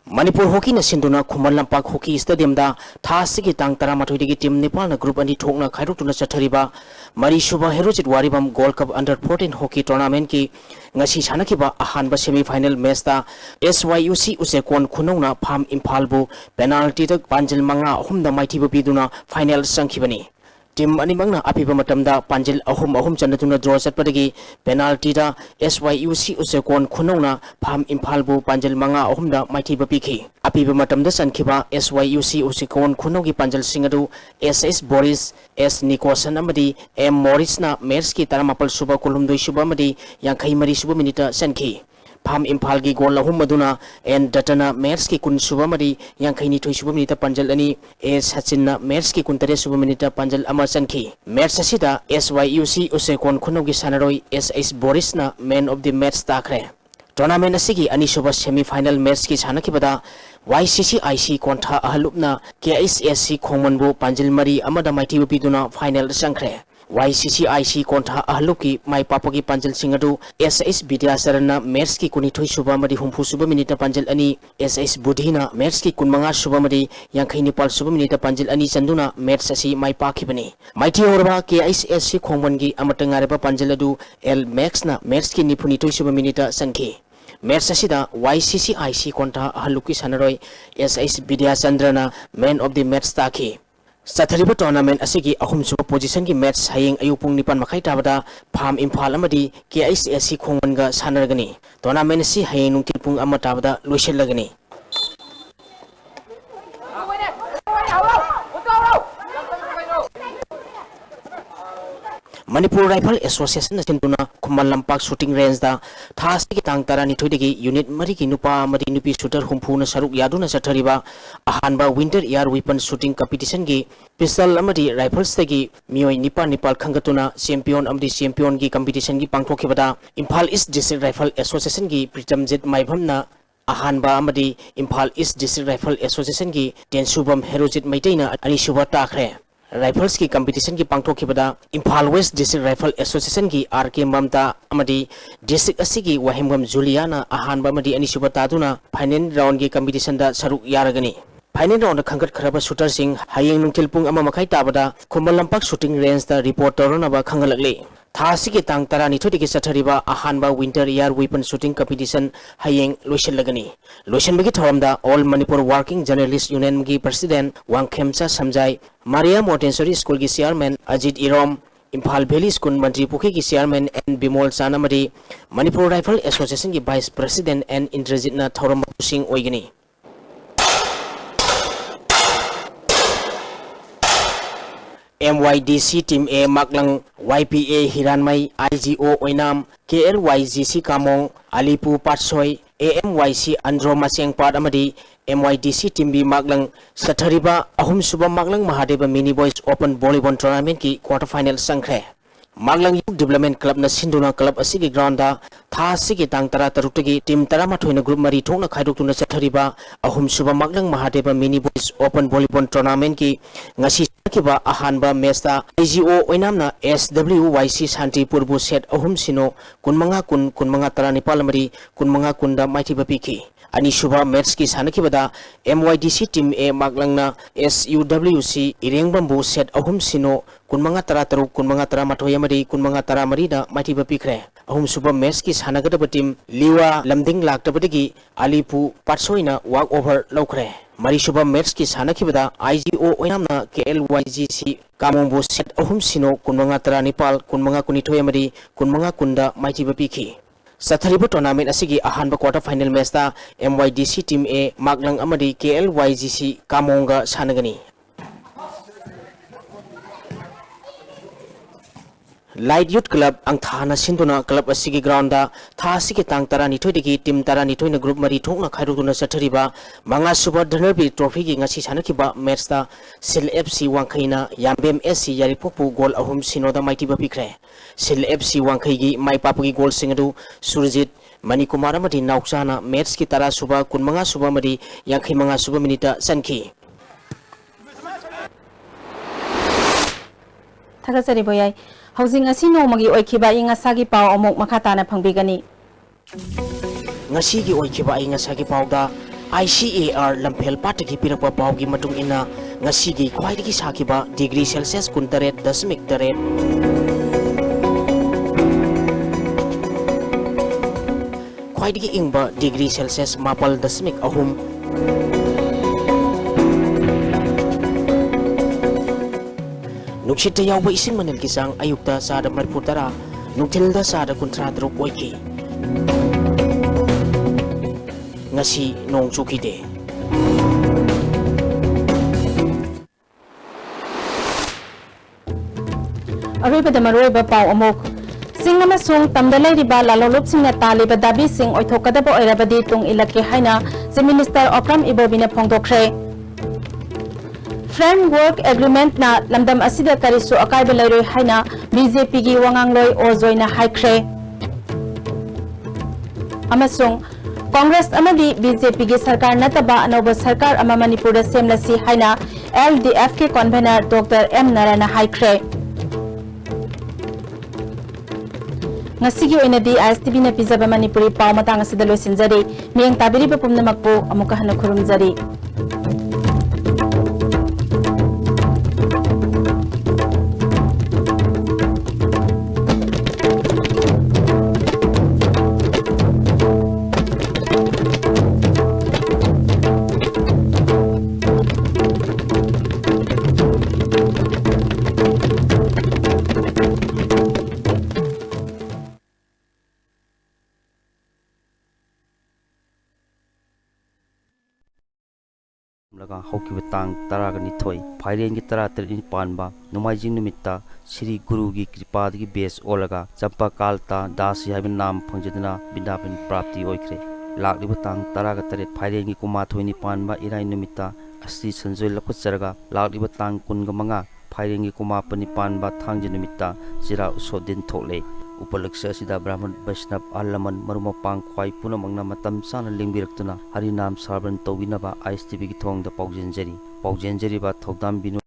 Manipur Hockey na Sinduna Kumalampak Hockey Stadium da Thasigi Tang Taramathoidagi team Nepal na group ani thokna khairutuna Sathariba Marisuba Herojit Waribam Gold Cup Under 14 Hockey Tournament ki ngasi sanakiba ahanba semi final match ta SYUC Usekon Khunongna Pham Imphal bu penalty tak panjil manga ahumda maithiba piduna final sangkhibani team animangna apiba matamda panjil ahum chandatuna draw chatpadagi penalty da SYUC Usekon Khunongna Pham Imphal bu panjil manga ahumda maithiba pikhi apiba matamda sankhiba SYUC Usekon Khunonggi panjil singadu SS Boris S Nicholson amadi M Morris na match ki taramapal suba kolumdoi suba amadi yankhai mari suba minute sankhi Pham Imphal gi goal lahum maduna en datana match ki kun suba mari yankhai ni thoi suba minute panjal ani S Sachin na match ki kun tare suba minute panjal ama sankhi match asida SYUC Usekon Khunonggi sanaroi SS Boris na man of the match takhre tournament asigi ani suba semi final match ki sanakibada YCCIC Konta Ahalupna KSSC Khongmanbu Panjil Mari Amada Maiti Biduna final sangkhre YCCIC Konta Ahaluki Mai Papagi Panjil Singadu SS Bidya Sarana match ki kuni thoi suba mari humpu suba minute panjil ani SS Budhina match ki kunmanga suba mari yankhai nipal suba minute panjil ani chanduna match asi mai pakhibani maiti horba KSSC Khongmangi amatangareba panjil adu L Max na match ki nipuni thoi suba minute sankhi match asida YCCIC Konta Ahaluki sanaroi SS Bidya Chandrana man of the match takhi Sathariba tournament asigi ahum suba position ki match hayeng ayupung nipan makai tabada Pham Imphal amadi KSSC Khongmanga sanaragani tournament si hayeng nungtil pung ama tabada loiselagani Manipur Rifle Association Sinduna Kumalampak shooting range da Thasiki Tang Tarani Tudigi unit Mariki Nupa Mari Nupi shooter Humpuna Saruk Yaduna Sathariba Ahanba winter air weapon shooting competition gi pistol amadi rifles tagi mioi Nepal Khangatuna champion amdi champion gi competition gi pangthokibada Imphal East District Rifle Association gi Pritamjit Maibhamna Ahanba amadi Imphal East District Rifle Association gi Tensubam Herojit Maitaina ani suba takhre Rifles ki competition ki pangthokibada Imphal West District Rifle Association ki RK Mamta amadi district asigi Wahimgam Juliana ahanba amadi ani suba taduna final round ki competition da saruk yaragani final round khangat kharaba shooter sing hayeng nungtil pung ama makai tabada Kumalampak shooting range da report torona ba khangalakli Thasiki Tang Tarani Tudiki Sathariba ahanba winter air weapon shooting competition hayeng loiselagani loisenbagi thoramda All Manipur Working Journalist Union gi president Wangkhemcha Samjai Maria Montessori School ki chairman Ajit Irom Imphal Valley School Mantri Pukhi ki chairman N Bimol Sanamadi Manipur Rifle Association ki vice president N Indrajit na thoram sing oigani MYDC Team A Maklang YPA Hiranmai IGO Oinam KLYGC Kamong Alipu Patsoi AMYC Andro Maseng Pat Amadi MYDC Team B Maklang Sathariba Ahum Suba Maklang Mahadeva Mini Boys Open Volleyball Tournament ki quarter final sangkhe Maglang Youth Development Club na sinduna club asigi ground da tha asigi tang tara tarutagi team tara mathoina group mari thongna khaidokuna chathariba ahum suba Maglang Mahadeva Mini Boys Open Volleyball Tournament ki ngasi kiba ahanba match da IGO oinamna SWYC Santipur bu set ahum sino kunmanga tara nipal mari kunmanga kunda maithiba piki ani suba match ki sanakibada MYDC team A Maglangna SUWC Irengbambu set ahum sino kunmanga tara taruk kunmanga tara mathoya mari kunmanga tara mari da maithiba pikre ahum suba match ki sanagadaba team Liwa Lamding laktabadagi Alipu Patsoina walk over lokre mari suba match ki sanakibada IGO oinamna KLYGC Kamongbu set ahum sino kunmanga tara nipal kunmanga kunithoya mari kunmanga kunda maithiba piki Satharibu tournament asigi ahanba quarter final match da MYDC team A Maglang amadi KLYGC Kamonga sanagani Light Youth Club ang thana sinduna club asigi ground da tha asigi tang tara nithoi digi team tara nithoi na group mari thongna khairuduna sathariba manga super Dhanerbi trophy gi ngasi sanakiba match da Sil FC Wangkhaina Yambem SC Yaripopu goal ahum sinoda maitiba pikre Sil FC Wangkhai gi mai papugi goal singadu Surjit Manikumar amadi Naukchana match ki tara suba kunmanga suba mari yangkhai manga suba minita sanki Thagasari boyai housing asino magi oikiba inga sagi pau amok makata na pangbigani ngasi gi oikiba inga sagi pau da ICAR Lamphel Pataki pirakpa pau gi matung ina ngasi gi khwaidagi sakiba degree Celsius kuntaret dasmik taret khwaidagi ingba degree Celsius mapal dasmik ahum Nukshita yawba ising manan kisang ayukta sada marputara nuktilda sada kuntra druk oiki ngasi nong chukide Aroiba maroiba pau amok sing amasung tamdalai riba lalolup sing na taliba dabi sing oithokadaba oirabadi tung ilake haina si Minister Opram Ibobina phongdokre Framework Agreement na lamdam asida karisu akaiba lairoi haina BJP gi wangangloi ozoina haikre amasung Congress amadi BJP gi sarkar nataba anoba sarkar ama Manipur semlasi haina LDF ke convener Dr. M Narana haikre ngasigi oinadi ISTV na pizaba Manipuri pau matang asida loisinjari miyang tabiriba pumnamakpo amuka hana khurumjari laga hoki betang taraga nithoi phairen gi tara terin panba numaijing numitta Sri Guru gi kripa gi base olaga champa kalta dasi haibin nam phangjadina bindapin prapti oikre lakli betang taraga teret phairen gi kuma thoi ni panba irai numitta asri sanjoi lakucharaga lakli betang kunga manga phairen gi kuma pani panba thangje numitta sira usodin thole उपलक्ष्य सिदा ब्राह्मण वैष्णव आलमन मरुमपांग ख्वाई पुनमंगना मतम साना लिंगबिरक्तुना हरिनाम सारबन तौबिनबा ISTV की थोंग the पाउजेंजरी बा थौदाम बिनु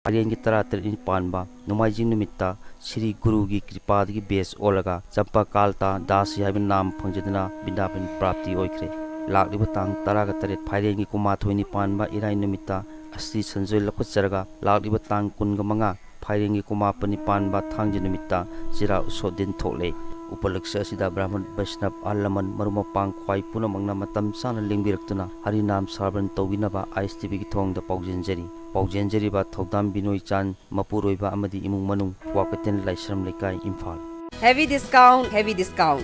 Pairen ki tara ter in panba Nomaijing numitta Sri Guru ki kripa ki base olaga Champa kalta dasi haibin nam phangjadna bindapin prapti oikre lakliba tang tara ga taret Pairen ki kuma thoini panba irai numitta Asri sanjoi lakut charaga lakliba tang kun ga manga Pairen ki kuma pani panba thangji numitta Jira usodin thole Upalaksha sida Brahman Vaishnav Alaman Marumapang Kwai Punamangna Matam Sana Lingbirakuna Harinam Sarban Tawinaba ISTV ki thong da Paujenjeri ba Thodam Binoi Chan Mapuroiba Amadi Imung Manung Wakaten Laisram Lekai Imphal Heavy discount.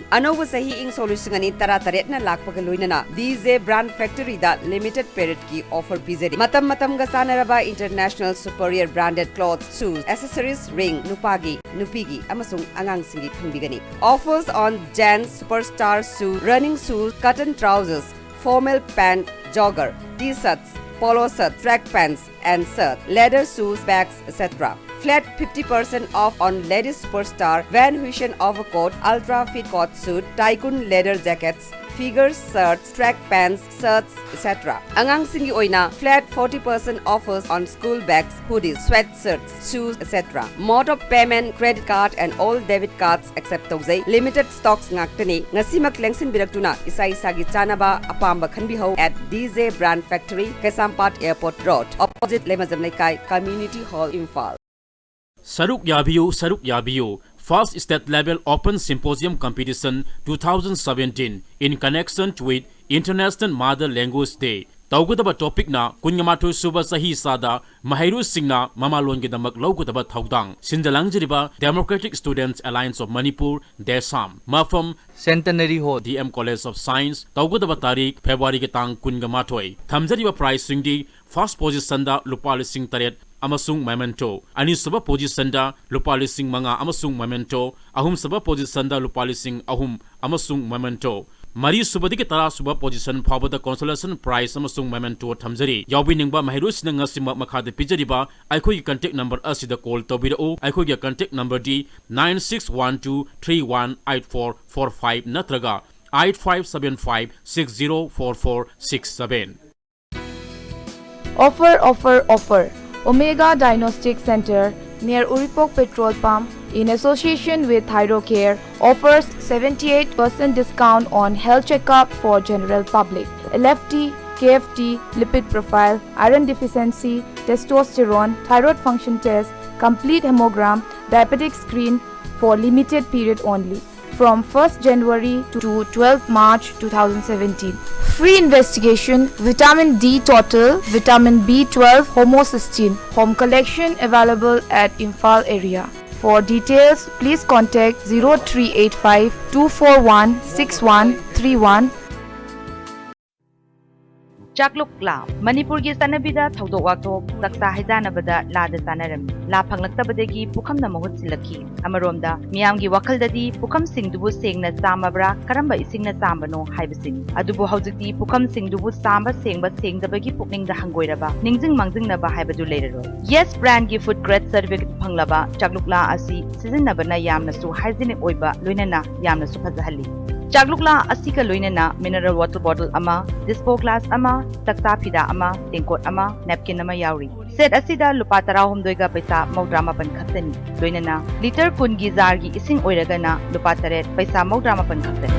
Anoba sahi ing solution ani tara taret na lakpaga loinana DJ Brand Factory da limited period ki offer pizeri. Matam ga sanaraba international superior branded clothes, shoes, accessories, ring, nupagi, nupigi, amasung angang singi phangbigani. Offers on gents superstar shoes, running shoes, cotton trousers, formal pant, jogger, t-shirts, polo shirts, track pants and shirts, leather shoes, bags, etc. Flat 50% off on ladies superstar Van Huysen overcoat, ultra fit coat suit, tycoon leather jackets, figure shirts, track pants, shirts, etc. Angang singi oina flat 40% offers on school bags, hoodies, sweatshirts, shoes, etc. Mode of payment, credit card and all debit cards except those limited stocks ngaktani ngasimak lengsin biraktuna isa gi chanaba apamba khanbiho at DJ Brand Factory, Kesampat Airport Road, opposite Lemazam Lekai Community Hall, Imphal. Saruk Yabiyo First State Level Open Symposium Competition 2017 in connection with International Mother Language Day. Taugadaba topic na kunyamato suba sahi sada Mahairu Singna Mamalon Gidamak Logadaba Taudang Sindalangjiriba Democratic Students Alliance of Manipur Desam Mafam Centenary Ho DM College of Science Taugadaba Tarik February Getang Kungamatoi Tamjariba Prize Singdi First Position da Lupali Sing Taret amasung memento ani saba position da lupali sing manga amasung memento ahum saba position da lupali sing ahum amasung memento Mari subadi ke tara suba position phawada consolation prize amasung memento thamjari yawi ningba mahirus na ngasima makhade pijariba aikhoi ki contact number asida call tobirao aikhoi ki contact number di 9612318445 natraga 8575604467 Offer Omega Diagnostic Center near Uripok Petrol Pump in association with Thyrocare offers 78% discount on health checkup for general public. LFT, KFT, lipid profile, iron deficiency, testosterone, thyroid function test, complete hemogram, diabetic screen for limited period only. From 1st January to 12th March 2017. Free investigation, vitamin D total, vitamin B12, homocysteine. Home collection available at Imphal area. For details, please contact 0385 241 6131. Chaklukla Manipur gi sanabida thodok waktok taksa haijanabada lada sanarami la phanglaktabadagi pukamna mahut silaki amaromda miyamgi wakhaldadi pukam singdubu sengna chamabra karamba isingna chambano haibasini adubu haujikti pukam singdubu chamba sengba sengdabagi pukningda hangoiraba ningjing mangjingnaba haibadu leiraro Yes brand gi food grade certificate phanglaba chaklukla asi sijinnabana yamna su hygienic oiba loinana yamna su phajahali Chaklukla asika loinana mineral water bottle ama, dispo glass ama, taksa phida ama, tingkot ama, napkin ama yauri. Set asida lupa tarahum doiga paisa maudrama pan khaktani. Loinana liter kun gi jar gi ising oiragana lupa taret paisa maudrama pan khaktani.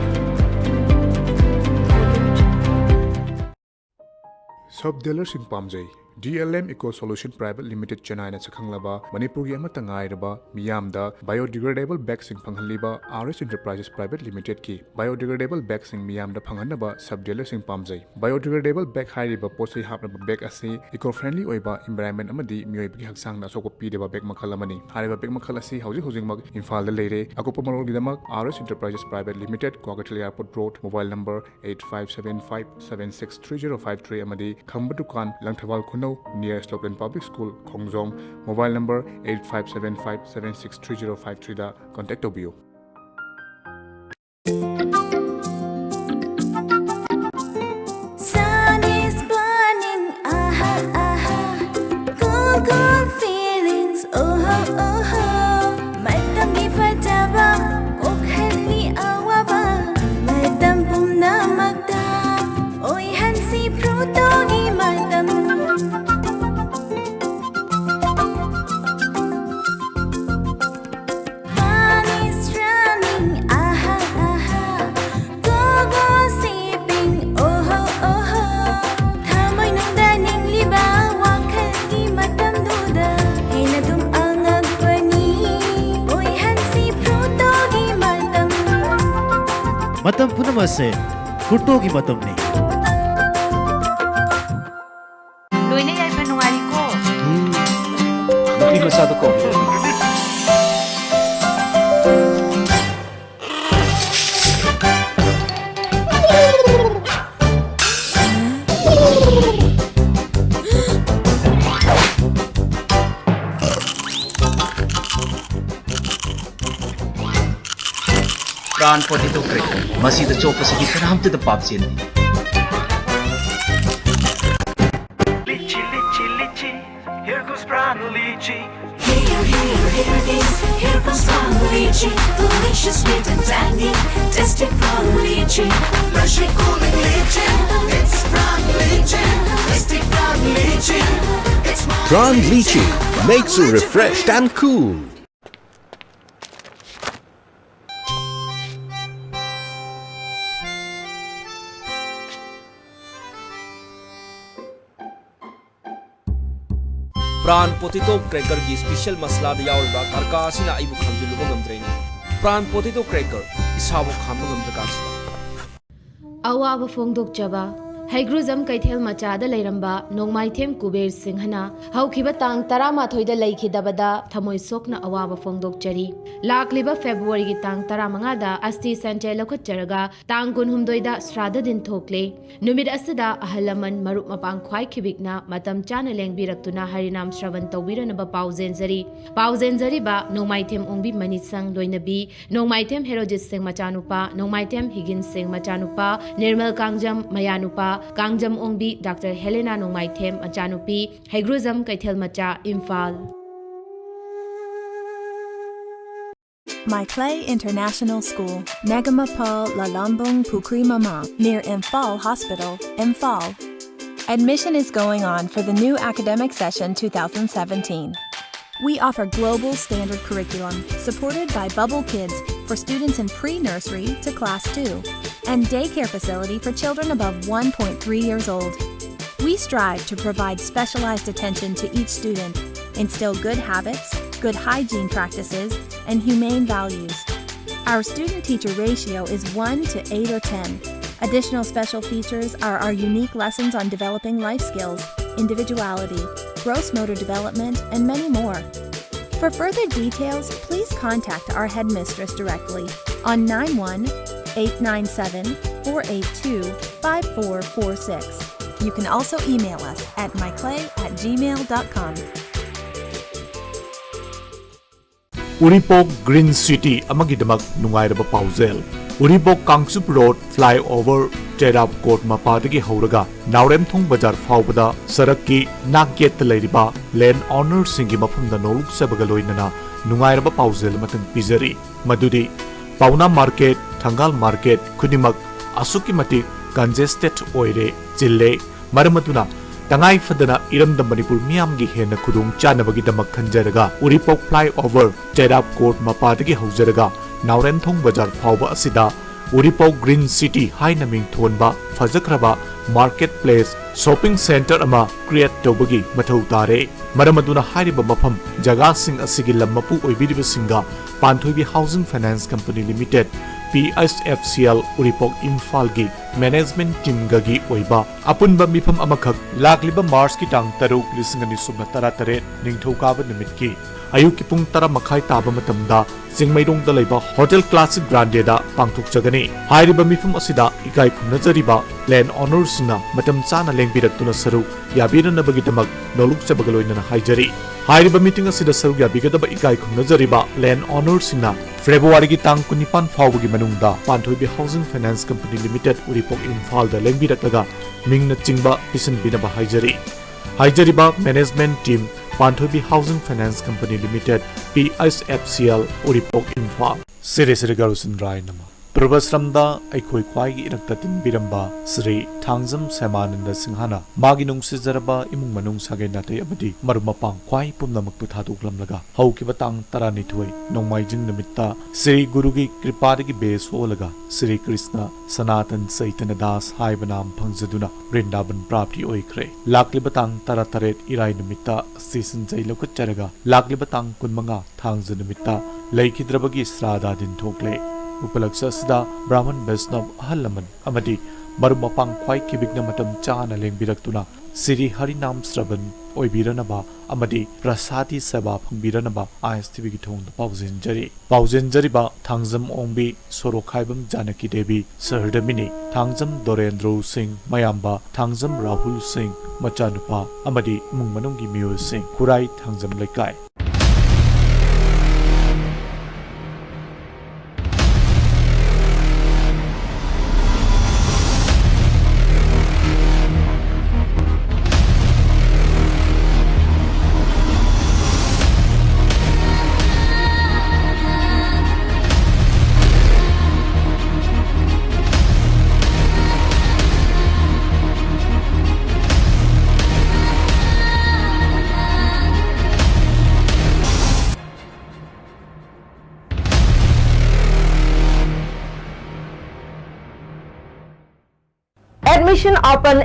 Sub dealers in Pamjay DLM Eco Solution Private Limited Chennai na sakhanglaba Manipur gi amata ngairaba miyamda biodegradable bags sing phanghanliba RS Enterprises Private Limited ki biodegradable bags sing miyamda phanghanaba sub dealers in Pamjai biodegradable bag hairiba posai hapnaba bag ase eco friendly oiba environment amadi miyoi gi haksang na soko pideba bag makhalamani hariba bag makhalasi hauji mak Imphal da leire akopa marol gi damak RS Enterprises Private Limited Kogathil Airport Road mobile number 8575763053 amadi khamba dukan langthawal near Slopeland Public School, Khongjom, mobile number 8575763053 da contact obio. Sun is burning, aha aha, cool cool feelings, oh oh oh. Madam ifajaba, okhali awaba, madam pumna magda, oi hansi prutogi madam. matam punamase kurto gi matam ni loina yai pa nungari ko nupi masado ko Prawn potato cracker. Masih the chopa segi karam te the pop scene. Lychee, lychee, lychee. Here goes prawn lychee. Here it is. Here comes prawn lychee. Delicious, sweet and tangy. Tasty prawn lychee. Lushy, cooling lychee. It's prawn lychee. Tasty prawn lychee. It's Prawn lychee makes you refreshed and cool. Prawn potato cracker gi special masala da yauriba tarka asina aibu khamjiluba ngamdreni. Prawn potato cracker isabu khamba ngamdra Awaba Fongdok Jaba, Haigruzam Kaithel Machada Lairamba, Nongmaithem Kuber Singhana, Haukiba Tang Tarama Thoida Laiki Dabada, Tamoi Sokna Awaba Fongdok Jari, Lakliba February Tang Taramangada, Asti Sante Lokot Jaraga, Tang Kunhumdoida, Strada Din Tokle, Numid Asada, Ahalaman, Marup Mapang Kwai Kibikna, Matam Chaneleng Biraktuna Harinam Shravan Tawiranaba Pauzenzari, Pauzenzari ba, Nongmaithem Ongbi Manisang Loinabi, Nongmaithem Herojis Sing Machanupa, Nongmaithem Higgins Sing Machanupa, Nirmal Kangjam Mayanupa, Kangjam Ongbi, Dr. Helena Nongmaithem Machanupi, Haigruzam Kaithel Macha, Imphal. My Clay International School, Nagamapal Lalambung Pukri Mama, near Imphal Hospital, Imphal. Admission is going on for the new academic session 2017. We offer global standard curriculum supported by Bubble Kids for students in pre-nursery to class 2 and daycare facility for children above 1.3 years old. We strive to provide specialized attention to each student, instill good habits, good hygiene practices, and humane values. Our student-teacher ratio is 1 to 8 or 10. Additional special features are our unique lessons on developing life skills, individuality, gross motor development, and many more. For further details, please contact our headmistress directly on 91-897-482-5446. You can also email us at myclay@gmail.com. Uripok Green City amagidamak nungairaba pauzel. Uripok Kangsup Road flyover Terap Court mapadagi hauraga Nauremthong Bazar faubada Saraki Naget Lairiba Land Owner Singi Mafumda Noluk Sabagaloinana nungairaba pauzel matang pizari. Madudi Pauna Market, Tangal Market, Kudimak Asuki Mati congested oire Chile Maramatuna Tangai Fadana Iramda Manipur Miamgi Hena Kudung Chanabagi Damak Kanjaraga Uripok flyover Terap Court mapadagi haujaraga Nauremthong Bazar Fauba Asida Uripok Green City High Naming Thonba Fajakraba Marketplace Shopping Center Ama create Tobagi Mathau Tare Maramaduna Hariba Mafam Jaga Sing Asigi Lamapu Oibiriba Singa Panthoibi Housing Finance Company Limited PSFCL Uripok Imphal-gi Management Team Gagi Oiba Apunba Mifam Amakak Lakliba Mars ki Tang Taruk Lisingani Subna Taratare Ningthokaba Nimitki Ayuki Pung Tara Makai Taba Matamda Singmairong Dalaiba Hotel Classic Grande da Pangthok Jagani Hairiba Mifam Asida Ikai Khumnajariba Land Owners na Matam Chana Lengbiratuna Saru Yabirana Bagidamak Noluk Sabagaloina Haijari Hairiba meeting asida saru yabigadaba ikai khumnajariba Land Owners na February gi tang 19 fawgi manungda Panthoibi Housing Finance Company Limited Uripok Imphal da lengbiratlaga mingna chingba pisan binaba haijariba management team Panthoibi Housing Finance Company Limited PSFCL Uripok Imphal Siri Garusin Rai nama Prabhasramda Aikoi Kwai Iraktatin Biramba Sri Thangjam Semananda Singhana Magi Nungsizaraba Imung Manung Sage Nate Abadi Marumapang Kwai Pumnamak Puthaduklamlaga Haukiba Tang Taranithoi Nongmaijing Namitta Sri Gurugi Kripadagi Base Olaga Sri Krishna Sanatan Saitana Das Haibanam Pangzaduna Vrindavan Prapti Oikre Lakliba Tang Tarataret Irai Namitta Season Jailokat Charaga Lakliba Tang Kunmanga Thangja Namitta Laikhidrabagi Srada Din Thokle उपलक्ष्य ब्राह्मण वैष्णव अहल लमन अमदी मरु मपांग ख्वाई किबिगना मतम चाना लेंबिरक्तुना सिरी हरिनाम श्रवण ओइबिरनबा अमदी प्रसादी सेवा फंबिरनबा ISTV की थोंग पाउजेंजरीबा थांगजम ओंबी सोरोखाइबम जानकी देवी सहरदमिनी थांगजम दोरेंद्र सिंह मयाम्बा थांगजम राहुल सिंह मचानुपा अमदी मुंगमनुंगी मियो सिंह खुराई Thangjam लेकाय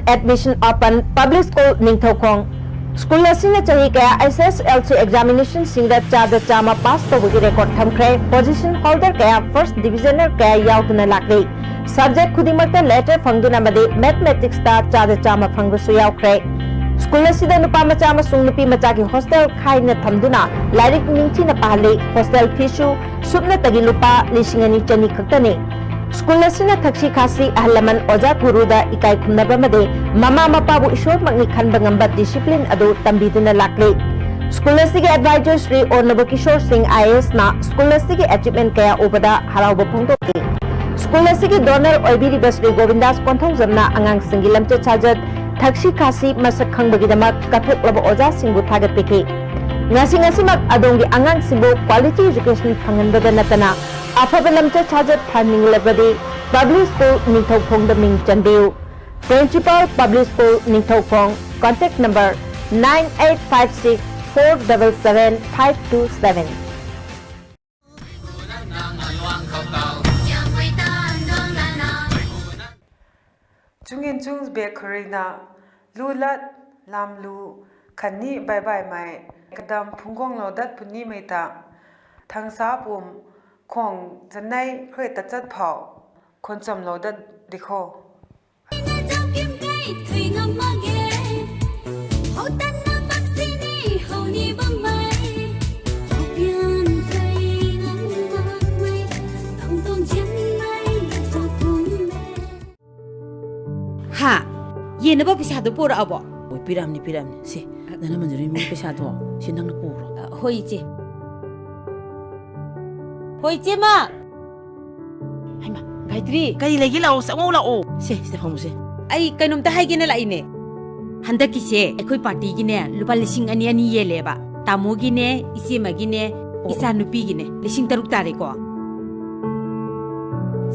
admission open public school Ningthokong school asina chahi kaya SSLC examination singda chada chama pass tawgi record thamkhre position holder kaya first divisioner kaya yauduna lakri subject khudimakta letter phangduna made mathematics ta chada chama phangbusu yaukre school asida nupa macha amasung nupi macha ki hostel khaina thamduna lairik ningthina pahali hostel feesu subna tagi lupa lisingani chani khaktani school asina thakshi khasi ahlaman oja guruda ikai khumnaba made mama mapabu ishor magni khanba ngamba discipline adu tambiduna lakle school asigi advisor Sri Ornaba Kishore Singh IAS na school asigi achievement kaya ubada harauba phongdoki school asigi donor oibiri Sri Govindas Konthong jamna angang singi lamche chajat thakshi khasi masak khangbagi damak kathok laba oja singbu thagat piki ngasi mak adongi angang singbu quality education phanganbada natana afaba lamche chajat thaning labadi public school Ningthokong the ming chanbiu principal public school Ningthokong contact number 9856 477 527 Chungin chungs be khurina lulat lamlu khani bye bye mai kadam phungong lo dat puni mai ta thangsa pum khong janai khoi ta chat phau khon cham lo dat dikho ha ye na ba pisa do por abo oi piramni si nana manjuri mi pisa do sinang na por hoi che ma hai ma gaitri kai legi lao sango lao se famu se ai kainom ta haigena la ine handak ki se ekoi party gi ne lupa lising ani ani ye leba tamo gi ne isi ma gi ne isa nupi gi ne lising taruk tare ko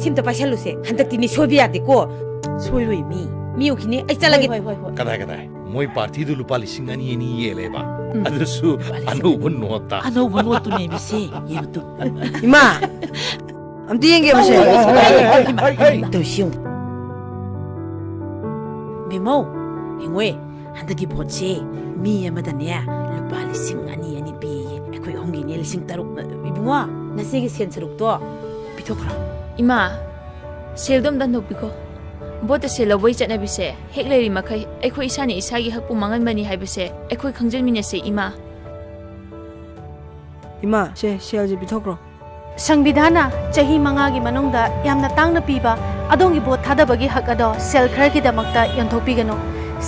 sim ta paisa lu se handak ti ni sobi ate ko soi roi mi ukine ai chalage kadai moi party du lupa lising ani ani ye leba adusu anu nota tu ne bi se ye tu ima am dienge mo se to shiu bimo hingwe handaki botse mi amada ne lupa lising ani bi ekoi hongi ne lising taruk ibunga nasi gi sen saruk to pitokra ima seldom dan nopiko bote se loboi chana bise hekleri makai ekhoi isani isagi hakpu mangan mani haibese ekhoi khangjen mine se ima se selje bitokro संविधाना चाही मंगा की मनोंगदा यामना तांगना पीबा अदोंगी बोत थादबगी हक अदो cell खर की दमकता यंथोपीगनो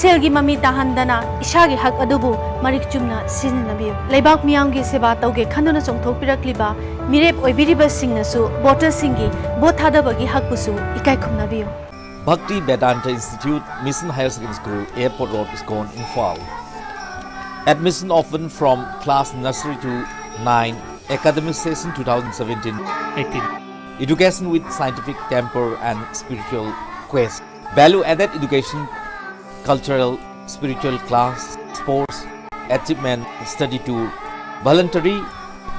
cell की ममी ताहंदना इशागी हक अदुबु मरिक चुमना सिजनबियो लेबाक मियांगी सेवा तौगे खंदना चोंथोपिरक्लिबा मिरेप ओइबिरिबा सिंगनसु वोटर सिंगी बोत थादबगी हकपुसु इकाय खुमनाबियो Bhakti Vedanta Institute Mission Higher Secondary School Airport Road is gone in fall. Admission open from class nursery to 9 academic session 2017-18. Education with scientific temper and spiritual quest. Value-added education, cultural, spiritual class, sports, achievement, study tour, voluntary,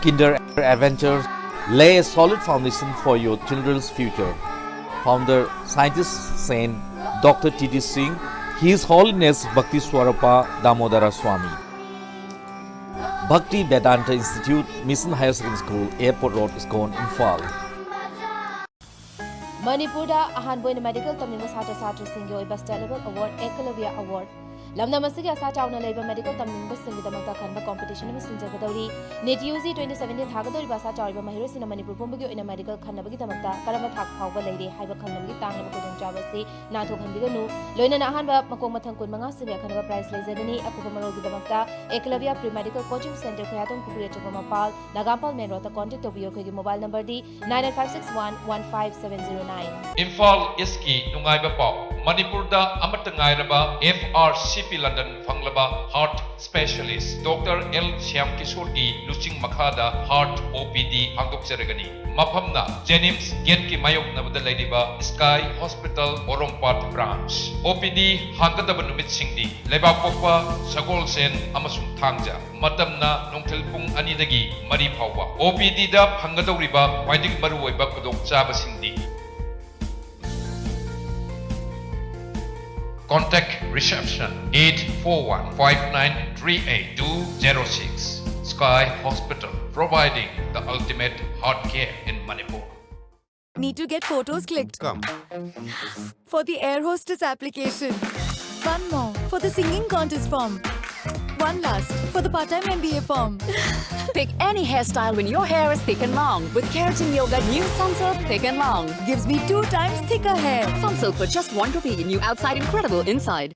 kinder adventures lay a solid foundation for your children's future. Founder, Scientist Saint Dr. T.D. Singh, His Holiness Bhakti Swarapa Damodara Swami. Bhakti Vedanta Institute Mission Higher Secondary School Airport Road is gone in fall. Manipurda ahan boina medical tamninga satra satra singyo oiba state level award Ekalavya award lamna masigi asa chawna leiba medical tamninga singidamata khanba competition mi sinjagadauri NET UG 2017 thagadori basa chawriba mahirosina Manipur pumbugi oina medical khanabagi damata karama thak phawba leire haiba khanamgi tangnaba kodong jabasi nathok hanbiganu loina na ahanba makong mathang kun manga singa khanaba prize leizagani akuba marogi damata Ekalavya pre medical coaching center khayatong pukure chokmapal nagampal main road contact tobiyo khogi mobile number di 9856115709 Imphal Eastki nungaiba pau Manipurda amata ngairaba FRCP London fanglaba heart specialist Dr. L. Shyam Kishore ki luching makhada heart OPD hangdok cheragani maphamna Jennings Gate ki mayok nabada laidiba Sky Hospital Orompat branch OPD hangadaba numit singdi lebak pokpa sagol sen amasung thangja matamna nongthil pung ani dagi mari phawwa OPD da hangadawriba waidik maru oiba kudok chaba singdi Contact reception 841-5938-206. Sky Hospital, providing the ultimate heart care in Manipur. Need to get photos clicked? Come. For the air hostess application. One more for the singing contest form. One last for the part-time MBA form. Pick any hairstyle when your hair is thick and long. With Keratin Yoga new Sunsilk Thick and Long. Gives me 2 times thicker hair. Sunsilk for just 1 rupee, new outside, incredible inside.